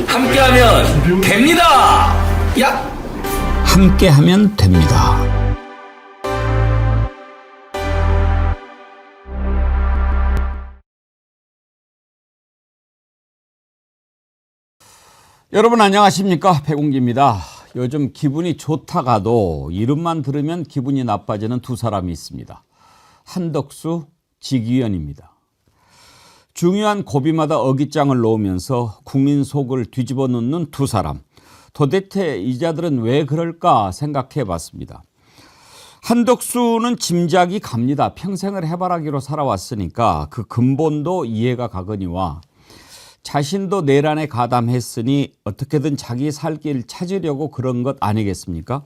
함께하면 됩니다. 야! 함께하면 됩니다. 여러분 안녕하십니까? 백운기입니다. 요즘 기분이 좋다가도 이름만 들으면 기분이 나빠지는 두 사람이 있습니다. 한덕수, 지기현입니다. 중요한 고비마다 어깃장을 놓으면서 국민 속을 뒤집어 놓는 두 사람. 도대체 이자들은 왜 그럴까 생각해 봤습니다. 한덕수는 짐작이 갑니다. 평생을 해바라기로 살아왔으니까 그 근본도 이해가 가거니와 자신도 내란에 가담했으니 어떻게든 자기 살 길 찾으려고 그런 것 아니겠습니까?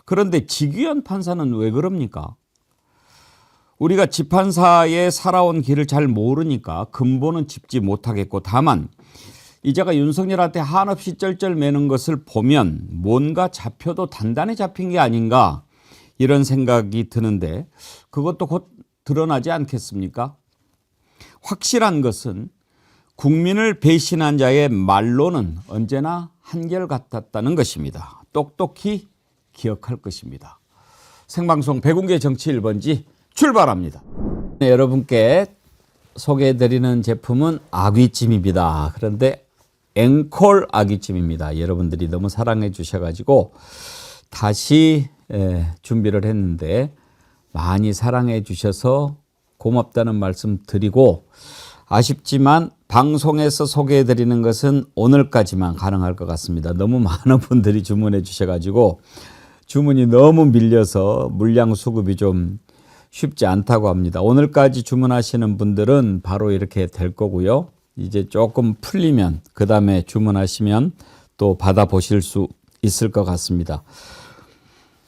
그런데 지기현 판사는 왜 그럽니까? 우리가 지판사에 살아온 길을 잘 모르니까 근본은 짚지 못하겠고, 다만 이자가 윤석열한테 한없이 쩔쩔매는 것을 보면 뭔가 잡혀도 단단히 잡힌 게 아닌가 이런 생각이 드는데, 그것도 곧 드러나지 않겠습니까? 확실한 것은 국민을 배신한 자의 말로는 언제나 한결같았다는 것입니다. 똑똑히 기억할 것입니다. 생방송 백운계 정치 1번지 출발합니다. 네, 여러분께 소개해드리는 제품은 아귀찜입니다. 그런데 앵콜 아귀찜입니다. 여러분들이 너무 사랑해 주셔가지고 다시 준비를 했는데 많이 사랑해 주셔서 고맙다는 말씀 드리고, 아쉽지만 방송에서 소개해드리는 것은 오늘까지만 가능할 것 같습니다. 너무 많은 분들이 주문해 주셔가지고 주문이 너무 밀려서 물량 수급이 좀 쉽지 않다고 합니다. 오늘까지 주문하시는 분들은 바로 이렇게 될 거고요. 이제 조금 풀리면 그 다음에 주문하시면 또 받아보실 수 있을 것 같습니다.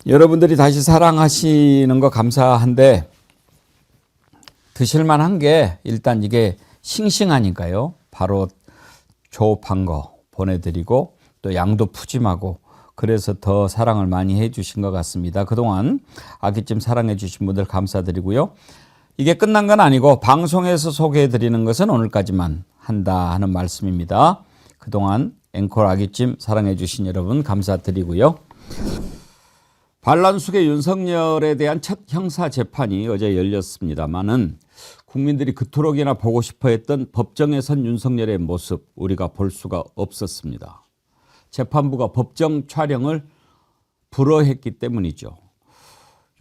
여러분들이 다시 사랑하시는 거 감사한데, 드실만한 게 일단 이게 싱싱하니까요. 바로 조업한 거 보내드리고 또 양도 푸짐하고 그래서 더 사랑을 많이 해주신 것 같습니다. 그동안 아귀찜 사랑해 주신 분들 감사드리고요. 이게 끝난 건 아니고 방송에서 소개해드리는 것은 오늘까지만 한다 하는 말씀입니다. 그동안 앵콜 아귀찜 사랑해 주신 여러분 감사드리고요. 반란숙의 윤석열에 대한 첫 형사재판이 어제 열렸습니다마는 국민들이 그토록이나 보고 싶어했던 법정에 선 윤석열의 모습 우리가 볼 수가 없었습니다. 재판부가 법정 촬영을 불허했기 때문이죠.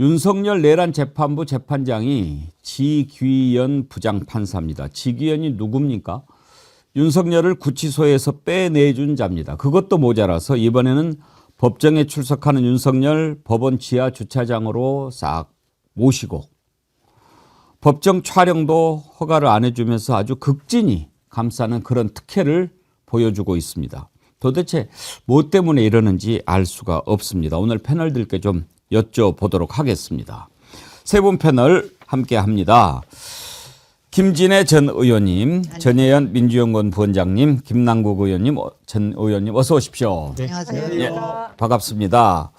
윤석열 내란 재판부 재판장이 지귀현 부장판사입니다. 지귀현이 누굽니까? 윤석열을 구치소에서 빼내준 자입니다. 그것도 모자라서 이번에는 법정에 출석하는 윤석열 법원 지하 주차장으로 싹 모시고 법정 촬영도 허가를 안 해주면서 아주 극진히 감싸는 그런 특혜를 보여주고 있습니다. 도대체 뭐 때문에 이러는지 알 수가 없습니다. 오늘 패널들께 좀 여쭤보도록 하겠습니다. 세 분 패널 함께 합니다. 김진애 전 의원님, 전혜연 민주연구원 부원장님, 김남국 의원님, 전 의원님 어서 오십시오. 네. 안녕하세요. 예, 반갑습니다.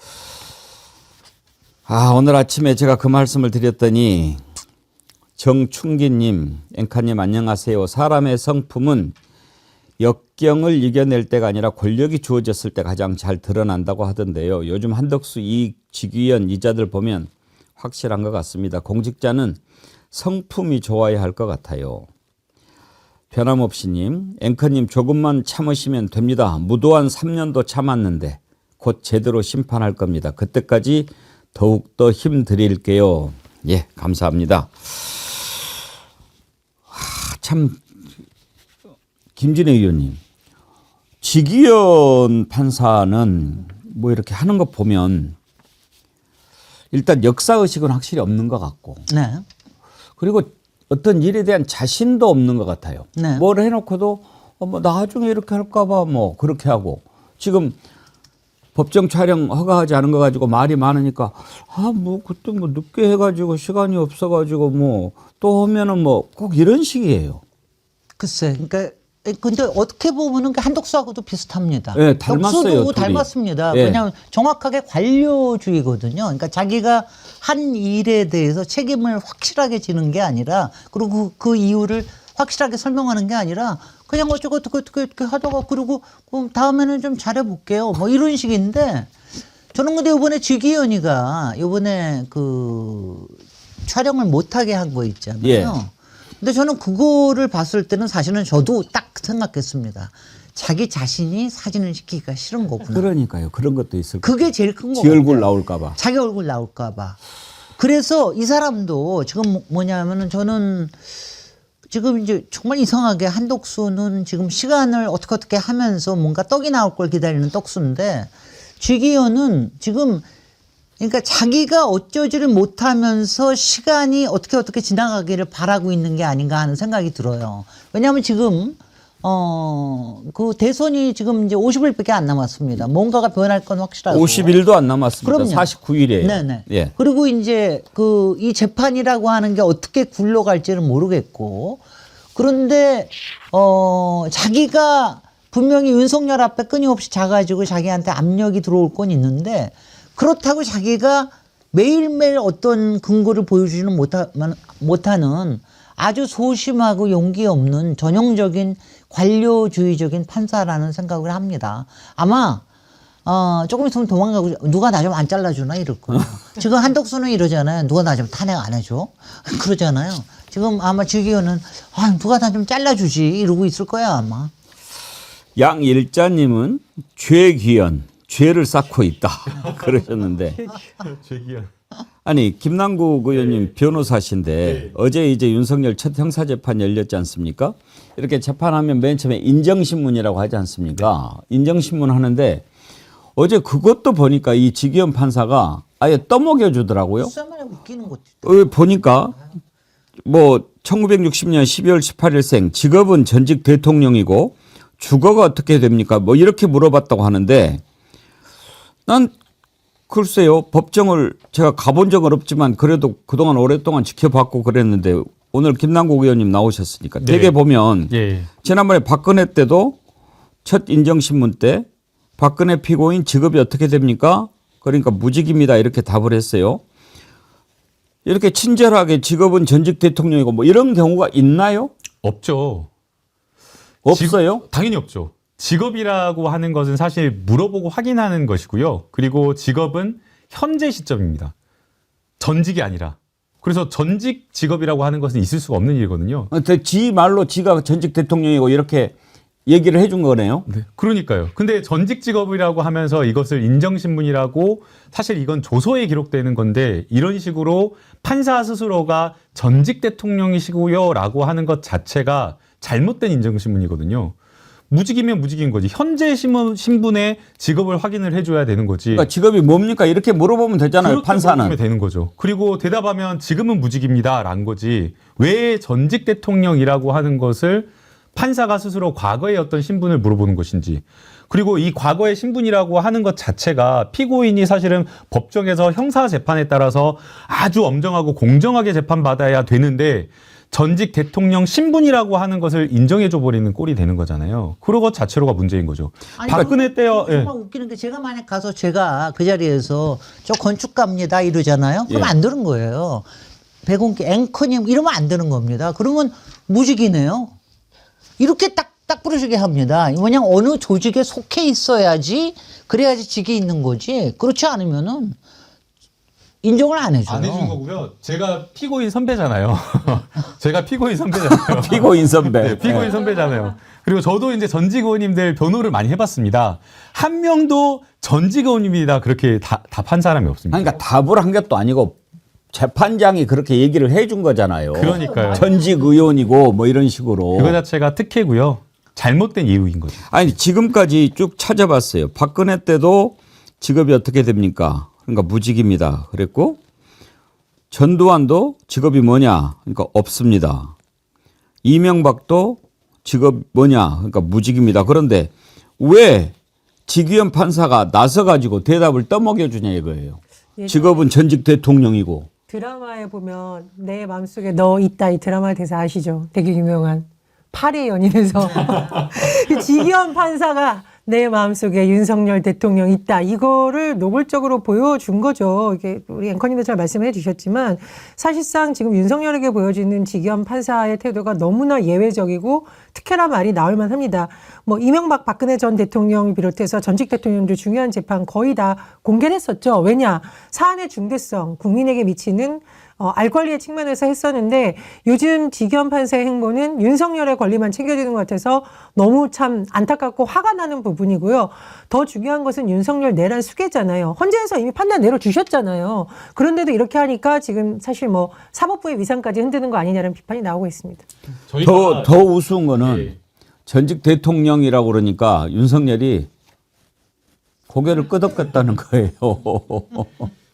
오늘 아침에 제가 그 말씀을 드렸더니 정충기님, 앵카님 안녕하세요. 사람의 성품은 역경을 이겨낼 때가 아니라 권력이 주어졌을 때 가장 잘 드러난다고 하던데요. 요즘 한덕수, 지기현 이자들 보면 확실한 것 같습니다. 공직자는 성품이 좋아야 할 것 같아요. 변함없이님, 앵커님 조금만 참으시면 됩니다. 무도한 3년도 참았는데 곧 제대로 심판할 겁니다. 그때까지 더욱더 힘드릴게요. 예, 감사합니다. 참, 김진애 의원님, 지기현 판사는 뭐 이렇게 하는 거 보면 일단 역사의식은 확실히 없는 것 같고, 네. 그리고 어떤 일에 대한 자신도 없는 것 같아요. 네. 뭘 해놓고도 뭐 나중에 이렇게 할까봐 뭐 그렇게 하고, 지금 법정 촬영 허가하지 않은 거 가지고 말이 많으니까 뭐 그때 뭐 늦게 해가지고 시간이 없어가지고 뭐 또 하면은 뭐 꼭 이런 식이에요. 글쎄, 그러니까 근데 어떻게 보면은 한덕수하고도 비슷합니다. 네, 닮았어요. 덕수도 둘이. 닮았습니다. 네. 왜냐하면 정확하게 관료주의거든요. 그러니까 자기가 한 일에 대해서 책임을 확실하게 지는 게 아니라, 그리고 그 이유를 확실하게 설명하는 게 아니라 그냥 어떻게 하다가 그러고 그럼 다음에는 좀 잘해볼게요. 뭐 이런 식인데 저는 근데 이번에 지기현이가 이번에 그 촬영을 못하게 한 거 있잖아요. 예. 근데 저는 그거를 봤을 때는 사실은 저도 딱 생각했습니다. 자기 자신이 사진을 찍기가 싫은 거구나. 그러니까요. 그런 것도 있을 거예요. 그게 제일 큰 지 거예요. 얼굴 나올까 봐. 자기 얼굴 나올까 봐. 그래서 이 사람도 지금 뭐냐면은 저는 지금 이제 정말 이상하게 한덕수는 지금 시간을 어떻게 하면서 뭔가 떡이 나올 걸 기다리는 떡수인데 지기현은 지금 그러니까 자기가 어쩌지를 못하면서 시간이 어떻게 지나가기를 바라고 있는 게 아닌가 하는 생각이 들어요. 왜냐하면 지금 그 대선이 지금 이제 50일밖에 안 남았습니다. 뭔가가 변할 건 확실하고. 50일도 안 남았습니다. 그럼요. 49일이에요. 네네. 예. 그리고 이제 그 이 재판이라고 하는 게 어떻게 굴러갈지는 모르겠고 그런데 자기가 분명히 윤석열 앞에 끊임없이 자가지고 자기한테 압력이 들어올 건 있는데 그렇다고 자기가 매일매일 어떤 근거를 보여주지는 못하는 아주 소심하고 용기 없는 전형적인 관료주의적인 판사라는 생각을 합니다. 아마 조금 있으면 도망가고 누가 나 좀 안 잘라주나 이럴 거예요. 지금 한덕수는 이러잖아요. 누가 나 좀 탄핵 안 해줘? 그러잖아요. 지금 아마 지기현은 누가 나 좀 잘라주지 이러고 있을 거야 아마. 양일자님은 죄기현, 죄를 쌓고 있다 그러셨는데 죄기현. 아니 김남국 의원님 변호사신데 어제 이제 윤석열 첫 형사재판 열렸지 않습니까? 이렇게 재판하면 맨 처음에 인정신문이라고 하지 않습니까? 인정신문 하는데 어제 그것도 보니까 이 지기현 판사가 아예 떠먹여 주더라고요. 수사만에 웃기는 것도 보니까 뭐 1960년 12월 18일생 직업은 전직 대통령이고 주거가 어떻게 됩니까? 뭐 이렇게 물어봤다고 하는데 난 글쎄요. 법정을 제가 가본 적은 없지만 그래도 그동안 오랫동안 지켜봤고 그랬는데 오늘 김남국 의원님 나오셨으니까 되게 보면 예. 지난번에 박근혜 때도 첫 인정신문 때 박근혜 피고인 직업이 어떻게 됩니까? 그러니까 무직입니다. 이렇게 답을 했어요. 이렇게 친절하게 직업은 전직 대통령이고 뭐 이런 경우가 있나요? 없죠. 없어요? 당연히 없죠. 직업이라고 하는 것은 사실 물어보고 확인하는 것이고요. 그리고 직업은 현재 시점입니다. 전직이 아니라. 그래서 전직 직업이라고 하는 것은 있을 수가 없는 일이거든요. 지 말로 지가 전직 대통령이고 이렇게 얘기를 해준 거네요. 네, 그러니까요. 근데 전직 직업이라고 하면서 이것을 인정신문이라고 사실 이건 조서에 기록되는 건데 이런 식으로 판사 스스로가 전직 대통령이시고요 라고 하는 것 자체가 잘못된 인정신문이거든요. 무직이면 무직인 거지. 현재 신분의 직업을 확인을 해줘야 되는 거지. 그러니까 직업이 뭡니까? 이렇게 물어보면 되잖아요. 그렇게 판사는. 물어보면 되는 거죠. 그리고 대답하면 지금은 무직입니다라는 거지. 왜 전직 대통령이라고 하는 것을 판사가 스스로 과거의 어떤 신분을 물어보는 것인지. 그리고 이 과거의 신분이라고 하는 것 자체가 피고인이 사실은 법정에서 형사 재판에 따라서 아주 엄정하고 공정하게 재판받아야 되는데 전직 대통령 신분이라고 하는 것을 인정해줘 버리는 꼴이 되는 거잖아요. 그런 것 자체로가 문제인 거죠. 아니, 박근혜 때요. 예. 정말 웃기는 게 제가 만약 가서 제가 그 자리에서 저 건축가입니다 이러잖아요. 그럼 예. 안 되는 거예요. 배공기 앵커님 이러면 안 되는 겁니다. 그러면 무직이네요. 이렇게 딱 부르시게 합니다. 뭐냐 어느 조직에 속해 있어야지 그래야지 직이 있는 거지. 그렇지 않으면은 인정을 안 해줘요. 안 해준 거고요. 제가 피고인 선배잖아요. 제가 피고인 선배잖아요. 피고인 선배. 네, 피고인 선배잖아요. 그리고 저도 이제 전직 의원님들 변호를 많이 해봤습니다. 한 명도 전직 의원님이다 그렇게 답한 사람이 없습니다. 그러니까 답을 한 것도 아니고 재판장이 그렇게 얘기를 해준 거잖아요. 그러니까요. 전직 의원이고 뭐 이런 식으로. 그거 자체가 특혜고요. 잘못된 이유인 거죠. 아니 지금까지 쭉 찾아봤어요. 박근혜 때도 직업이 어떻게 됩니까? 그러니까 무직입니다. 그랬고 전두환도 직업이 뭐냐? 그러니까 없습니다. 이명박도 직업 뭐냐? 그러니까 무직입니다. 그런데 왜 지기현 판사가 나서가지고 대답을 떠먹여 주냐 이거예요. 직업은 전직 대통령이고. 드라마에 보면 내 마음속에 너 있다 이 드라마 대사 아시죠? 되게 유명한 8회 연인에서 지기현 판사가 내 마음속에 윤석열 대통령 있다. 이거를 노골적으로 보여준 거죠. 이게 우리 앵커님도 잘 말씀해 주셨지만 사실상 지금 윤석열에게 보여지는 지기현 판사의 태도가 너무나 예외적이고 특혜란 말이 나올 만합니다. 뭐 이명박 박근혜 전 대통령 비롯해서 전직 대통령들 중요한 재판 거의 다 공개를 했었죠. 왜냐? 사안의 중대성, 국민에게 미치는 알 권리의 측면에서 했었는데 요즘 지기현 판사의 행보는 윤석열의 권리만 챙겨주는 것 같아서 너무 참 안타깝고 화가 나는 부분이고요. 더 중요한 것은 윤석열 내란 수괴잖아요. 헌재에서 이미 판단 내려주셨잖아요. 그런데도 이렇게 하니까 지금 사실 뭐 사법부의 위상까지 흔드는 거 아니냐는 비판이 나오고 있습니다. 더 우스운 거는 전직 대통령이라고 그러니까 윤석열이 고개를 끄덕였다는 거예요.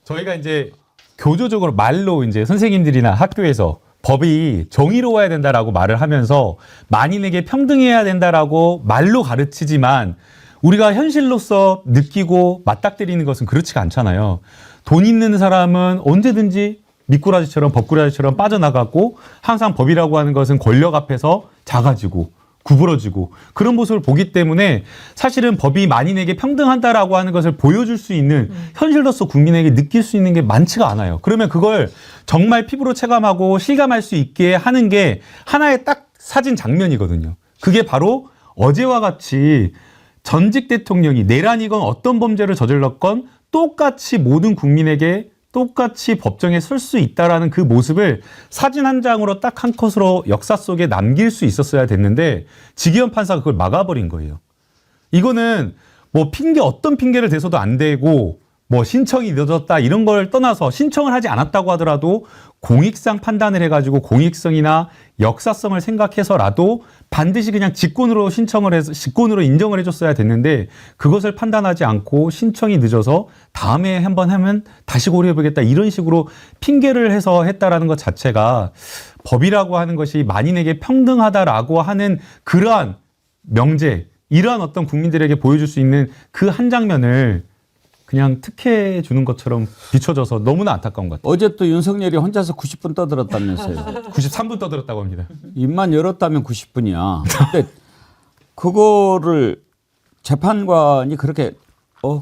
저희가 이제 교조적으로 말로 이제 선생님들이나 학교에서 법이 정의로워야 된다라고 말을 하면서 만인에게 평등해야 된다라고 말로 가르치지만 우리가 현실로서 느끼고 맞닥뜨리는 것은 그렇지가 않잖아요. 돈 있는 사람은 언제든지 미꾸라지처럼 법꾸라지처럼 빠져나가고 항상 법이라고 하는 것은 권력 앞에서 작아지고 구부러지고 그런 모습을 보기 때문에 사실은 법이 만인에게 평등한다라고 하는 것을 보여줄 수 있는 현실로서 국민에게 느낄 수 있는 게 많지가 않아요. 그러면 그걸 정말 피부로 체감하고 실감할 수 있게 하는 게 하나의 딱 사진 장면이거든요. 그게 바로 어제와 같이 전직 대통령이 내란이건 어떤 범죄를 저질렀건 똑같이 모든 국민에게 똑같이 법정에 설 수 있다라는 그 모습을 사진 한 장으로 딱 한 컷으로 역사 속에 남길 수 있었어야 됐는데 지기현 판사가 그걸 막아버린 거예요. 이거는 뭐 핑계 어떤 핑계를 대서도 안 되고 뭐 신청이 늦었다 이런 걸 떠나서 신청을 하지 않았다고 하더라도 공익상 판단을 해가지고 공익성이나 역사성을 생각해서라도 반드시 그냥 직권으로 신청을 해서 직권으로 인정을 해줬어야 됐는데 그것을 판단하지 않고 신청이 늦어서 다음에 한번 하면 다시 고려해보겠다 이런 식으로 핑계를 해서 했다라는 것 자체가 법이라고 하는 것이 만인에게 평등하다라고 하는 그러한 명제, 이러한 어떤 국민들에게 보여줄 수 있는 그 한 장면을 그냥 특혜 주는 것처럼 비춰져서 너무나 안타까운 것 같아요. 어제 또 윤석열이 혼자서 90분 떠들었다면서요. 93분 떠들었다고 합니다. 입만 열었다면 90분이야. 근데 그거를 재판관이 그렇게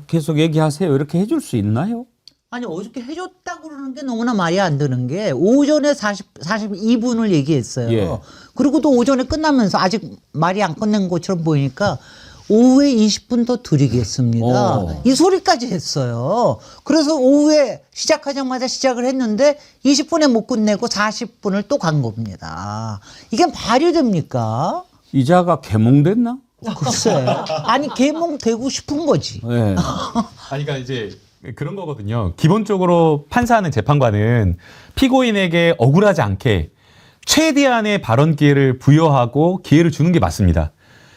계속 얘기하세요 이렇게 해줄 수 있나요? 아니 어저께 해줬다고 그러는 게 너무나 말이 안 되는 게 오전에 42분을 얘기했어요. 예. 그리고 또 오전에 끝나면서 아직 말이 안 끝낸 것처럼 보이니까 오후에 20분 더 드리겠습니다. 이 소리까지 했어요. 그래서 오후에 시작하자마자 시작을 했는데 20분에 못 끝내고 40분을 또 간 겁니다. 이게 말이 됩니까? 이자가 개몽됐나? 글쎄. 아니 개몽되고 싶은 거지. 네. 아니, 그러니까 이제 그런 거거든요. 기본적으로 판사하는 재판관은 피고인에게 억울하지 않게 최대한의 발언 기회를 부여하고 기회를 주는 게 맞습니다.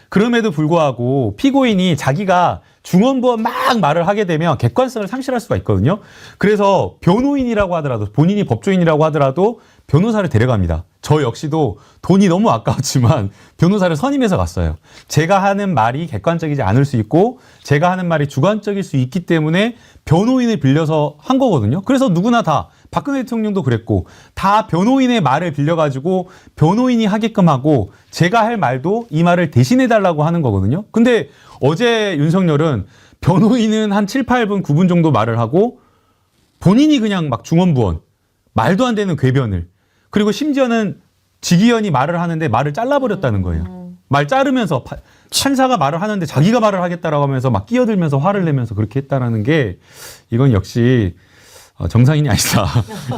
그럼에도 불구하고 피고인이 자기가 중언부언 막 말을 하게 되면 객관성을 상실할 수가 있거든요. 그래서 변호인이라고 하더라도 본인이 법조인이라고 하더라도 변호사를 데려갑니다. 저 역시도 돈이 너무 아까웠지만 변호사를 선임해서 갔어요. 제가 하는 말이 객관적이지 않을 수 있고 제가 하는 말이 주관적일 수 있기 때문에 변호인을 빌려서 한 거거든요. 그래서 누구나 다 박근혜 대통령도 그랬고 다 변호인의 말을 빌려가지고 변호인이 하게끔 하고 제가 할 말도 이 말을 대신해달라고 하는 거거든요. 근데 어제 윤석열은 변호인은 한 7, 8분, 9분 정도 말을 하고 본인이 그냥 막 중언부언, 말도 안 되는 궤변을, 그리고 심지어는 지기현이 말을 하는데 말을 잘라버렸다는 거예요. 말 자르면서 판사가 말을 하는데 자기가 말을 하겠다라고 하면서 막 끼어들면서 화를 내면서 그렇게 했다라는 게 이건 역시 정상인이 아니다.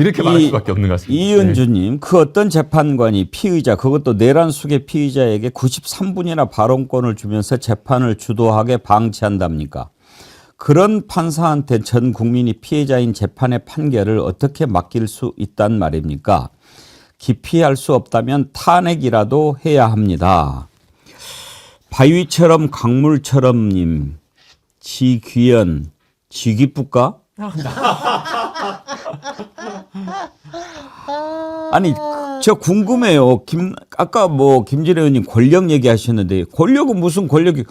이렇게 말할 수밖에 없는 것 같습니다. 이은주님, 네. 그 어떤 재판관이 피의자, 그것도 내란 수괴 피의자에게 93분이나 발언권을 주면서 재판을 주도하게 방치한답니까? 그런 판사한테 전 국민이 피해자인 재판의 판결을 어떻게 맡길 수 있단 말입니까? 기피할 수 없다면 탄핵이라도 해야 합니다. 바위처럼 강물처럼님, 지귀연, 지귀뿌까? 아니 저 궁금해요. 아까 뭐 김진애 의원님 권력 얘기하셨는데 권력은 무슨 권력이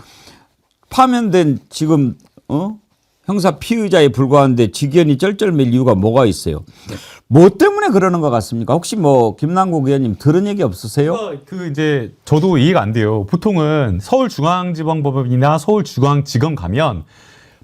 파면된 지금 형사 피의자에 불과한데 직위원이 쩔쩔맬 이유가 뭐가 있어요? 뭐 때문에 그러는 것 같습니까? 혹시 뭐 김남국 의원님 들은 얘기 없으세요? 그 이제 저도 이해가 안 돼요. 보통은 서울중앙지방법원이나 서울중앙지검 가면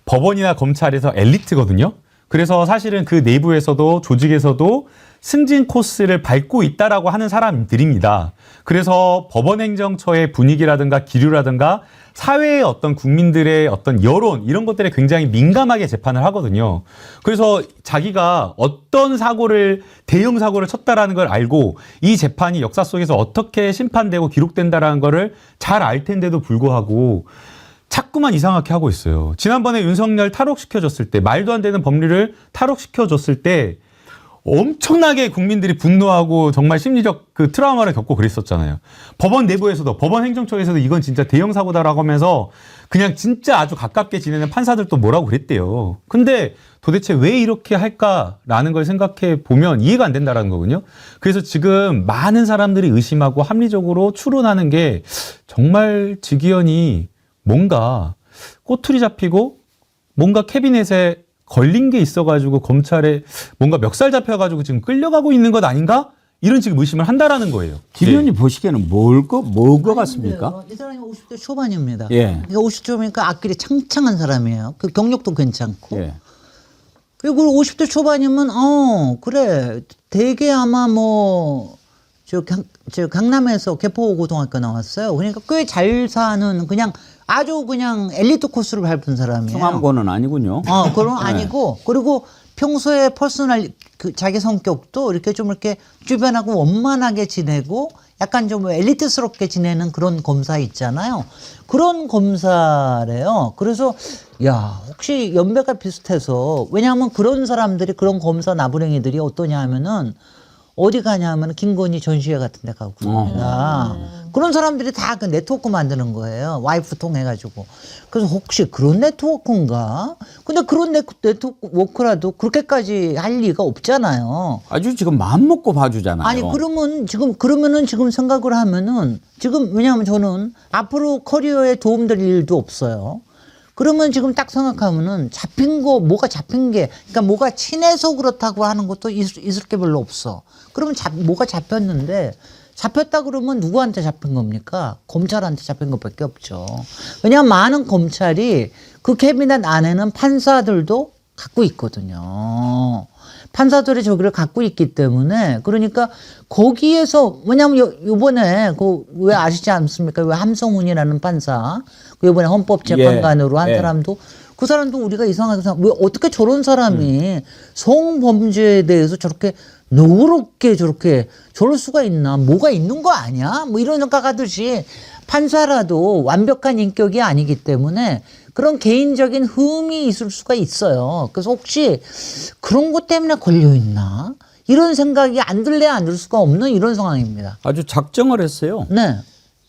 법원이나 검찰에서 엘리트거든요. 그래서 사실은 그 내부에서도 조직에서도 승진 코스를 밟고 있다라고 하는 사람들입니다. 그래서 법원행정처의 분위기라든가 기류라든가 사회의 어떤 국민들의 어떤 여론 이런 것들에 굉장히 민감하게 재판을 하거든요. 그래서 자기가 어떤 대형 사고를 쳤다라는 걸 알고 이 재판이 역사 속에서 어떻게 심판되고 기록된다라는 거를 잘 알 텐데도 불구하고 자꾸만 이상하게 하고 있어요. 지난번에 윤석열 탈옥시켜줬을 때, 말도 안 되는 법률을 탈옥시켜줬을 때 엄청나게 국민들이 분노하고 정말 심리적 그 트라우마를 겪고 그랬었잖아요. 법원 내부에서도, 법원 행정처에서도 이건 진짜 대형 사고다라고 하면서 그냥 진짜 아주 가깝게 지내는 판사들도 뭐라고 그랬대요. 근데 도대체 왜 이렇게 할까라는 걸 생각해 보면 이해가 안 된다라는 거거든요. 그래서 지금 많은 사람들이 의심하고 합리적으로 추론하는 게 정말 직위원이 뭔가 꼬투리 잡히고 뭔가 캐비넷에 걸린 게 있어가지고 검찰에 뭔가 멱살 잡혀가지고 지금 끌려가고 있는 것 아닌가? 이런 지금 의심을 한다라는 거예요. 김 의원님 보시기에는 뭘것 같습니까? 이 사람이 50대 초반입니다. 예. 그러니까 50대 초반이니까 앞길이 창창한 사람이에요. 그 경력도 괜찮고. 예. 그리고 50대 초반이면 그래 되게 아마 저 강남에서 개포고등학교 나왔어요. 그러니까 꽤 잘 사는 그냥 아주 그냥 엘리트 코스를 밟은 사람이에요. 성함고는 아니군요. 그건 아니고 그리고 평소에 퍼스널 자기 성격도 이렇게 좀 이렇게 주변하고 원만하게 지내고 약간 좀 엘리트스럽게 지내는 그런 검사 있잖아요. 그런 검사래요. 그래서 야 혹시 연배가 비슷해서 왜냐하면 그런 사람들이 그런 검사 나부랭이들이 어떠냐 하면은 어디 가냐 하면 김건희 전시회 같은 데 가고 그럽니다. 그런 사람들이 다 그 네트워크 만드는 거예요. 와이프 통해가지고. 그래서 혹시 그런 네트워크인가? 근데 그런 네트워크라도 그렇게까지 할 리가 없잖아요. 아주 지금 마음 먹고 봐주잖아요. 아니 그러면은 지금 생각을 하면은 지금 왜냐하면 저는 앞으로 커리어에 도움될 일도 없어요. 그러면 지금 딱 생각하면은 뭐가 잡힌 게, 그러니까 뭐가 친해서 그렇다고 하는 것도 있을 게 별로 없어. 그러면 뭐가 잡혔는데, 잡혔다 그러면 누구한테 잡힌 겁니까? 검찰한테 잡힌 것밖에 없죠. 왜냐하면 많은 검찰이 그 캐비넷 안에는 판사들도 갖고 있거든요. 판사들이 저기를 갖고 있기 때문에 그러니까 거기에서 왜냐하면 요번에 왜 아시지 않습니까? 왜 함성훈이라는 판사 그 요번에 헌법재판관으로 한 사람도 그 사람도 우리가 이상하게 왜 어떻게 저런 사람이 성범죄에 대해서 저렇게 너그럽게 저럴 수가 있나? 뭐가 있는 거 아니야? 뭐 이런 생각하듯이 판사라도 완벽한 인격이 아니기 때문에 그런 개인적인 흠이 있을 수가 있어요. 그래서 혹시 그런 것 때문에 걸려있나? 이런 생각이 안 들래야 안 들 수가 없는 이런 상황입니다. 아주 작정을 했어요. 네.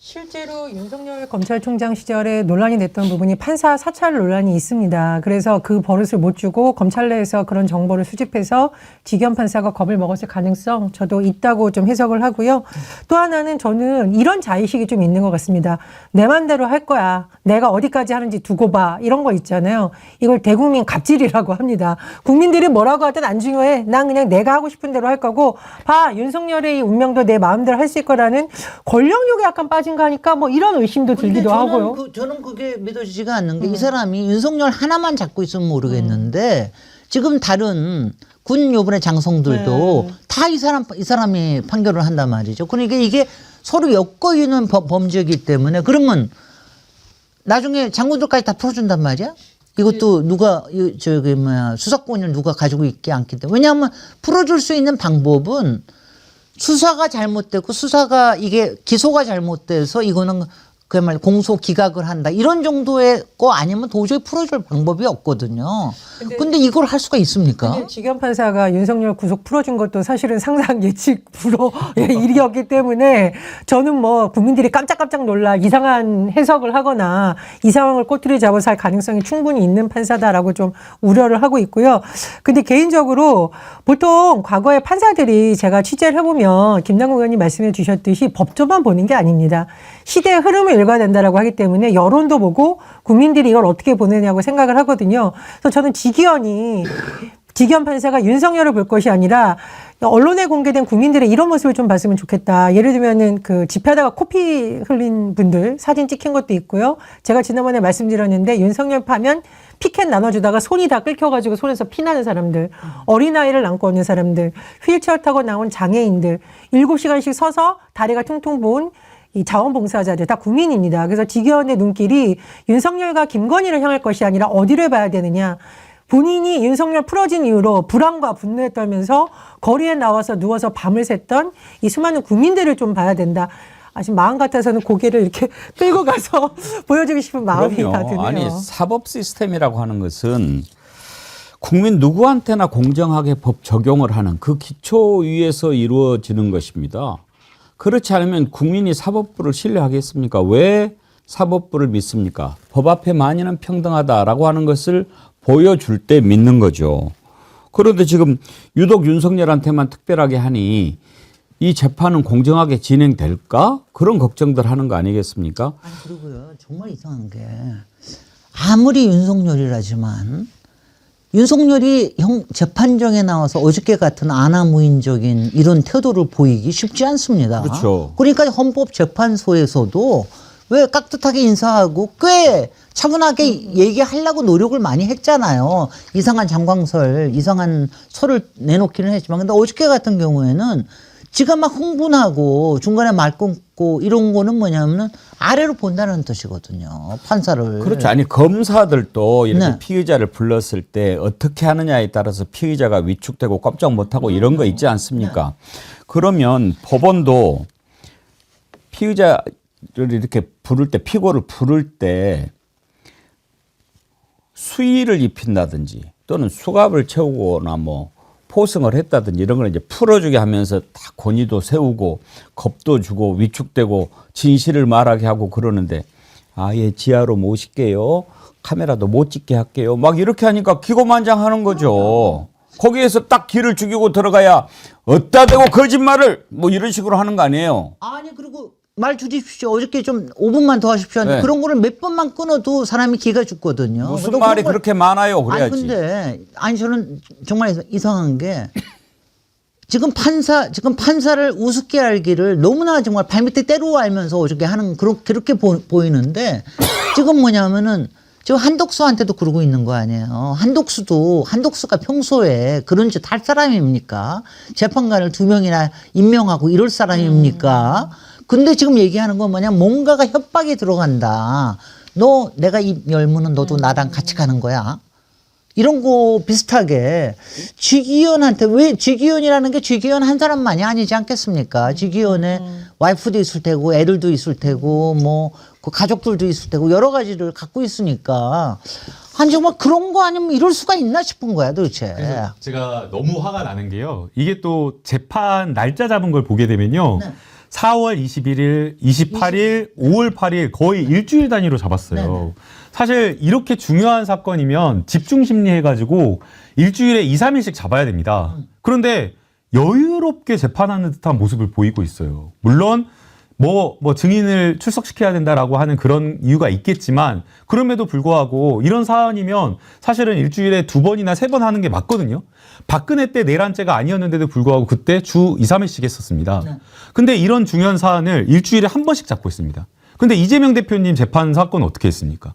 실제로 윤석열 검찰총장 시절에 논란이 됐던 부분이 판사 사찰 논란이 있습니다. 그래서 그 버릇을 못 주고 검찰 내에서 그런 정보를 수집해서 직위원 판사가 겁을 먹었을 가능성 저도 있다고 좀 해석을 하고요. 또 하나는 저는 이런 자의식이 좀 있는 것 같습니다. 내 맘대로 할 거야. 내가 어디까지 하는지 두고 봐. 이런 거 있잖아요. 이걸 대국민 갑질이라고 합니다. 국민들이 뭐라고 하든 안 중요해. 난 그냥 내가 하고 싶은 대로 할 거고 봐. 윤석열의 이 운명도 내 마음대로 할 수 있을 거라는 권력욕에 약간 빠진 거 하니까 뭐 이런 의심도 들기도 하고요. 저는 그게 믿어지지가 않는 게 이 사람이 윤석열 하나만 잡고 있으면 모르겠는데 지금 다른 군 요번에 장성들도 다 이 사람이 판결을 한단 말이죠. 그러니까 이게 서로 엮어있는 범죄이기 때문에 그러면 나중에 장군들까지 다 풀어준단 말이야? 이것도 누가 수사권을 누가 가지고 있지 않기 때문에 왜냐하면 풀어줄 수 있는 방법은 수사가 잘못되고 이게 기소가 잘못돼서 이거는 그야말로 공소 기각을 한다 이런 정도의 거 아니면 도저히 풀어줄 방법이 없거든요. 근데 이걸 할 수가 있습니까? 직위원 판사가 윤석열 구속 풀어준 것도 사실은 상상 예측 불허 일이었기 때문에 저는 뭐 국민들이 깜짝깜짝 놀라 이상한 해석을 하거나 이 상황을 꼬투리 잡아서 할 가능성이 충분히 있는 판사다라고 좀 우려를 하고 있고요. 근데 개인적으로 보통 과거에 판사들이 제가 취재를 해보면 김남국 의원님 말씀해 주셨듯이 법조만 보는 게 아닙니다. 시대의 흐름을 읽어야 된다라고 하기 때문에 여론도 보고 국민들이 이걸 어떻게 보느냐고 생각을 하거든요. 그래서 저는 지기현 판사가 윤석열을 볼 것이 아니라 언론에 공개된 국민들의 이런 모습을 좀 봤으면 좋겠다. 예를 들면은 그 집회하다가 코피 흘린 분들 사진 찍힌 것도 있고요. 제가 지난번에 말씀드렸는데 윤석열 파면 피켓 나눠주다가 손이 다 끓여가지고 손에서 피나는 사람들, 어린아이를 안고 오는 사람들, 휠체어 타고 나온 장애인들, 7시간씩 서서 다리가 퉁퉁 부은 이 자원봉사자들 다 국민입니다. 그래서 지기현의 눈길이 윤석열과 김건희를 향할 것이 아니라 어디를 봐야 되느냐. 본인이 윤석열 풀어진 이후로 불안과 분노에 떨면서 거리에 나와서 누워서 밤을 샜던 이 수많은 국민들을 좀 봐야 된다. 지금 마음 같아서는 고개를 이렇게 끌고 가서 보여주고 싶은 마음이 그럼요. 다 드네요. 아니 사법 시스템이라고 하는 것은 국민 누구한테나 공정하게 법 적용을 하는 그 기초 위에서 이루어지는 것입니다. 그렇지 않으면 국민이 사법부를 신뢰하겠습니까? 왜 사법부를 믿습니까? 법 앞에 만인은 평등하다라고 하는 것을 보여줄 때 믿는 거죠. 그런데 지금 유독 윤석열한테만 특별하게 하니 이 재판은 공정하게 진행될까? 그런 걱정들 하는 거 아니겠습니까? 아니 그리고요 정말 이상한 게 아무리 윤석열이라지만 윤석열이 재판정에 나와서 어저께 같은 아나무인적인 이런 태도를 보이기 쉽지 않습니다. 그렇죠. 그러니까 헌법재판소에서도 왜 깍듯하게 인사하고 꽤 차분하게 얘기하려고 노력을 많이 했잖아요. 이상한 장광설, 이상한 설을 내놓기는 했지만 근데 어저께 같은 경우에는 지가 막 흥분하고 중간에 말 끊고 이런 거는 뭐냐면은 아래로 본다는 뜻이거든요. 판사를. 그렇죠. 아니 검사들도 이렇게 네. 피의자를 불렀을 때 어떻게 하느냐에 따라서 피의자가 위축되고 꼼짝 못하고 이런 거 있지 않습니까? 그러면 법원도 피의자를 이렇게 부를 때 피고를 부를 때 수의를 입힌다든지 또는 수갑을 채우거나 뭐 포승을 했다든지 이런 걸 이제 풀어주게 하면서 다 권위도 세우고 겁도 주고 위축되고 진실을 말하게 하고 그러는데 아예 지하로 모실게요. 카메라도 못 찍게 할게요. 막 이렇게 하니까 기고만장하는 거죠. 거기에서 딱 기를 죽이고 들어가야 어디다 대고 거짓말을 뭐 이런 식으로 하는 거 아니에요. 아니 그리고 말 줄이십시오. 어저께 좀 5분만 더 하십시오. 네. 그런 거를 몇 번만 끊어도 사람이 기가 죽거든요. 무슨 또 말이 그런 걸- 그렇게 많아요. 그래야지. 아니 근데 아니 저는 정말 이상한 게 지금 판사를 우습게 알기를 너무나 정말 발밑에 때로 알면서 어저께 하는 그렇게 보이는데 지금 뭐냐면은 지금 한덕수한테도 그러고 있는 거 아니에요. 한덕수가 평소에 그런 짓 할 사람입니까? 재판관을 2명이나 임명하고 이럴 사람입니까? 근데 지금 얘기하는 건 뭐냐, 뭔가가 협박이 들어간다. 너 내가 입 열면은 너도 나랑 같이 가는 거야. 이런 거 비슷하게 지기현한테 왜 지기현이라는 게 지기현 한 사람만이 아니지 않겠습니까? 지기현의 와이프도 있을 테고 애들도 있을 테고 뭐 그 가족들도 있을 테고 여러 가지를 갖고 있으니까 아니 정말 그런 거 아니면 이럴 수가 있나 싶은 거야 도대체. 그래서 제가 너무 화가 나는 게요. 이게 또 재판 날짜 잡은 걸 보게 되면요. 4월 21일, 28일, 5월 8일 거의 일주일 단위로 잡았어요. 네네. 사실 이렇게 중요한 사건이면 집중 심리해가지고 일주일에 2, 3일씩 잡아야 됩니다. 그런데 여유롭게 재판하는 듯한 모습을 보이고 있어요. 물론 뭐 증인을 출석시켜야 된다라고 하는 그런 이유가 있겠지만 그럼에도 불구하고 이런 사안이면 사실은 일주일에 2번이나 3번 하는 게 맞거든요. 박근혜 때 내란죄가 아니었는데도 불구하고 그때 주 2, 3일씩 했었습니다. 근데 이런 중요한 사안을 일주일에 한 번씩 잡고 있습니다. 근데 이재명 대표님 재판 사건은 어떻게 했습니까?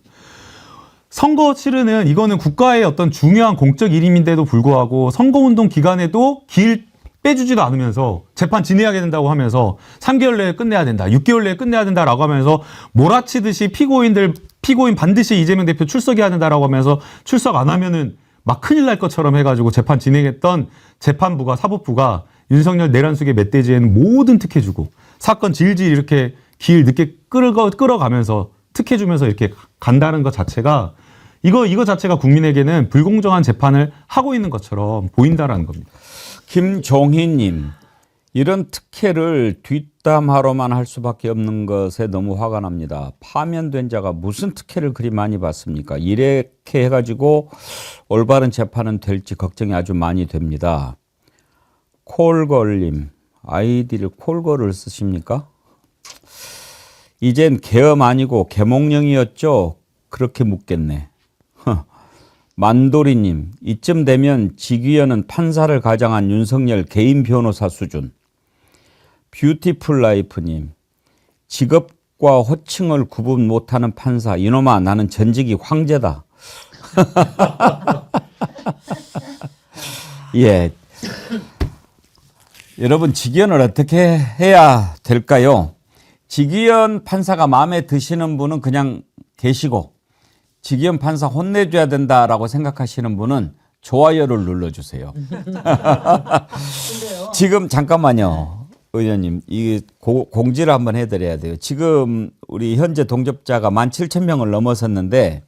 선거 치르는 이거는 국가의 어떤 중요한 공적 일임인데도 불구하고 선거운동 기간에도 길 빼주지도 않으면서 재판 진행하게 된다고 하면서 3개월 내에 끝내야 된다, 6개월 내에 끝내야 된다라고 하면서 몰아치듯이 피고인 반드시 이재명 대표 출석해야 된다라고 하면서 출석 안 하면은 막 큰일 날 것처럼 해가지고 재판 진행했던 재판부가 사법부가 윤석열 내란숙의 멧돼지에는 모든 특혜주고 사건 질질 이렇게 길 늦게 끌어가면서 특혜주면서 이렇게 간다는 것 자체가 이거 자체가 국민에게는 불공정한 재판을 하고 있는 것처럼 보인다라는 겁니다. 김종희님, 이런 특혜를 뒷담화로만 할 수밖에 없는 것에 너무 화가 납니다. 파면된 자가 무슨 특혜를 그리 많이 받습니까? 이렇게 해가지고 올바른 재판은 될지 걱정이 아주 많이 됩니다. 콜걸님, 아이디를 콜걸을 쓰십니까? 이젠 계엄 아니고 계몽령이었죠? 그렇게 묻겠네. 만도리님, 이쯤 되면 직위원은 판사를 가장한 윤석열 개인 변호사 수준. 뷰티풀 라이프님, 직업과 호칭을 구분 못하는 판사, 이놈아 나는 전직이 황제다. 예, 여러분 직위원을 어떻게 해야 될까요? 직위원 판사가 마음에 드시는 분은 그냥 계시고, 직위원 판사 혼내줘야 된다라고 생각하시는 분은 좋아요를 눌러주세요. 지금 잠깐만요. 의원님, 이 공지를 한번 해드려야 돼요. 지금 우리 현재 동접자가 17,000명을 넘어섰는데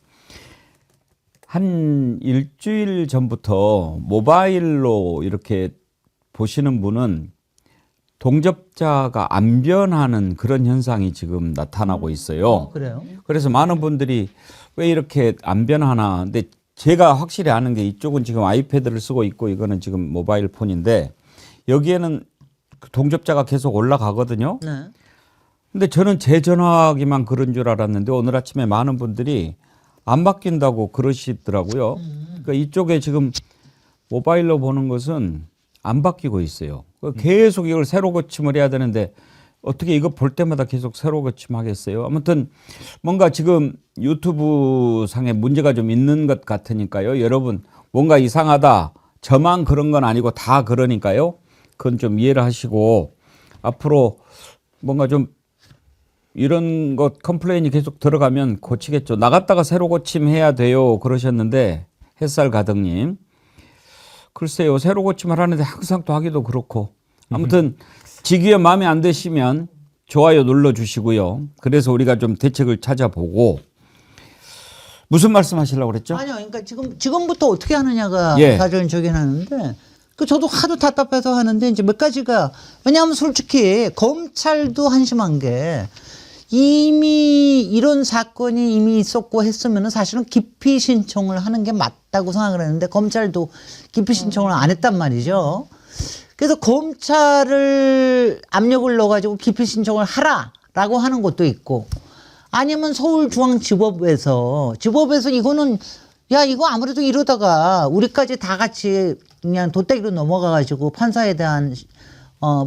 한 일주일 전부터 모바일로 이렇게 보시는 분은 동접자가 안 변하는 그런 현상이 지금 나타나고 있어요. 그래요? 그래서 많은 분들이 왜 이렇게 안 변하나. 근데 제가 확실히 아는 게 이쪽은 지금 아이패드를 쓰고 있고 이거는 지금 모바일 폰인데 여기에는 동접자가 계속 올라가거든요. 네. 근데 저는 제 전화기만 그런 줄 알았는데 오늘 아침에 많은 분들이 안 바뀐다고 그러시더라고요. 그러니까 이쪽에 지금 모바일로 보는 것은 안 바뀌고 있어요. 계속 이걸 새로 고침을 해야 되는데 어떻게 이거 볼 때마다 계속 새로 고침하겠어요? 아무튼 뭔가 지금 유튜브 상에 문제가 좀 있는 것 같으니까요. 여러분 뭔가 이상하다. 저만 그런 건 아니고 다 그러니까요. 그건 좀 이해를 하시고 앞으로 뭔가 좀 이런 것 컴플레인이 계속 들어가면 고치겠죠. 나갔다가 새로 고침해야 돼요. 그러셨는데 햇살 가득님. 글쎄요. 새로 고침을 하는데 항상 또 하기도 그렇고. 아무튼 직위원 마음에 안 드시면 좋아요 눌러주시고요. 그래서 우리가 좀 대책을 찾아보고. 무슨 말씀 하시려고 그랬죠? 아니요. 그러니까 지금부터 어떻게 하느냐가 예. 사실은 저긴 하는데 저도 하도 답답해서 하는데 이제 몇 가지가 왜냐하면 솔직히 검찰도 한심한 게 이미 이런 사건이 이미 있었고 했으면은 사실은 기피 신청을 하는 게 맞다고 생각을 했는데 검찰도 기피 신청을 안 했단 말이죠. 그래서 검찰을 압력을 넣어가지고 기피 신청을 하라라고 하는 것도 있고 아니면 서울중앙지법에서 이거는 야 이거 아무래도 이러다가 우리까지 다 같이 그냥 돗대기로 넘어가가지고 판사에 대한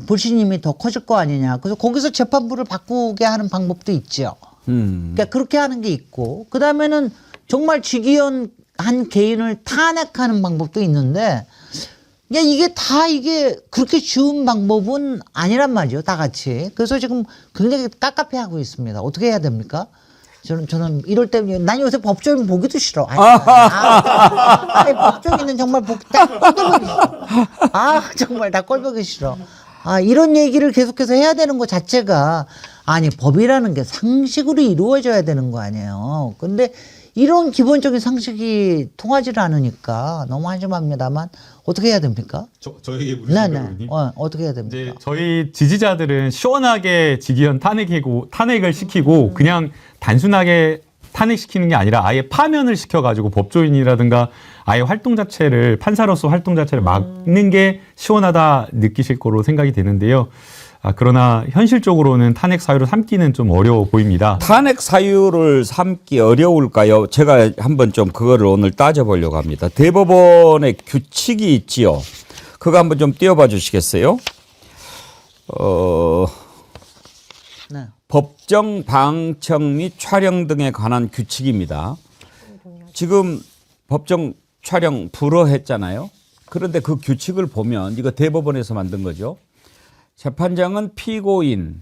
불신임이 더 커질 거 아니냐. 그래서 거기서 재판부를 바꾸게 하는 방법도 있죠. 그러니까 그렇게 하는 게 있고 그 다음에는 정말 직위원 한 개인을 탄핵하는 방법도 있는데 야 이게 그렇게 쉬운 방법은 아니란 말이죠. 다 같이. 그래서 지금 굉장히 깝깝해하고 있습니다. 어떻게 해야 됩니까? 저는 이럴 때 난 요새 법조인 보기도 싫어. 아니 법조인은 정말 보기 딱 꼴보기 싫어. 정말 다 꼴보기 싫어. 이런 얘기를 계속해서 해야 되는 것 자체가 아니 법이라는 게 상식으로 이루어져야 되는 거 아니에요. 근데 이런 기본적인 상식이 통하지를 않으니까 너무 한심합니다만 어떻게 해야 됩니까? 저에게 물으시는 네. 의원님. 어떻게 해야 됩니까? 이제 저희 지지자들은 시원하게 직위원 탄핵을 시키고 그냥 단순하게 탄핵시키는 게 아니라 아예 파면을 시켜가지고 법조인이라든가 아예 활동 자체를 판사로서 활동 자체를 막는 게 시원하다 느끼실 거로 생각이 되는데요. 그러나 현실적으로는 탄핵 사유를 삼기는 좀 어려워 보입니다. 탄핵 사유를 삼기 어려울까요? 제가 한번 좀 그거를 오늘 따져보려고 합니다. 대법원의 규칙이 있지요. 그거 한번 좀 띄워봐 주시겠어요? 네. 법정 방청 및 촬영 등에 관한 규칙입니다. 지금 법정 촬영 불허했잖아요. 그런데 그 규칙을 보면 이거 대법원에서 만든 거죠. 재판장은 피고인의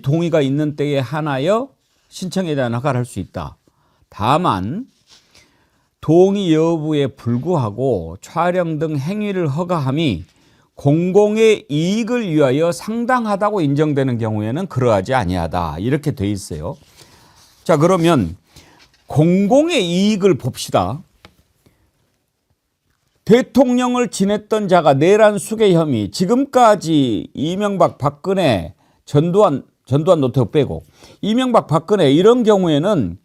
동의가 있는 때에 한하여 신청에 대한 허가를 할 수 있다. 다만 동의 여부에 불구하고 촬영 등 행위를 허가함이 공공의 이익을 위하여 상당하다고 인정되는 경우에는 그러하지 아니하다. 이렇게 돼 있어요. 자, 그러면 공공의 이익을 봅시다. 대통령을 지냈던 자가 내란 수괴 혐의, 지금까지 이명박, 박근혜, 전두환 노태우 빼고 이명박, 박근혜 이런 경우에는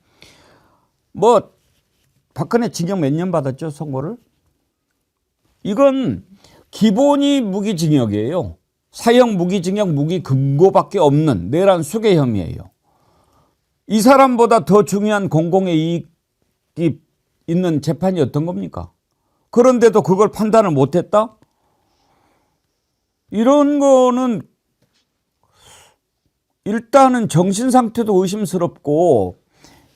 박근혜 징역 몇 년 받았죠, 선고를? 이건 기본이 무기징역이에요. 사형, 무기징역, 무기금고밖에 없는 내란 수괴 혐의예요. 이 사람보다 더 중요한 공공의 이익이 있는 재판이 어떤 겁니까? 그런데도 그걸 판단을 못했다? 이런 거는 일단은 정신 상태도 의심스럽고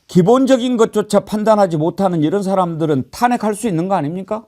기본적인 것조차 판단하지 못하는 이런 사람들은 탄핵할 수 있는 거 아닙니까?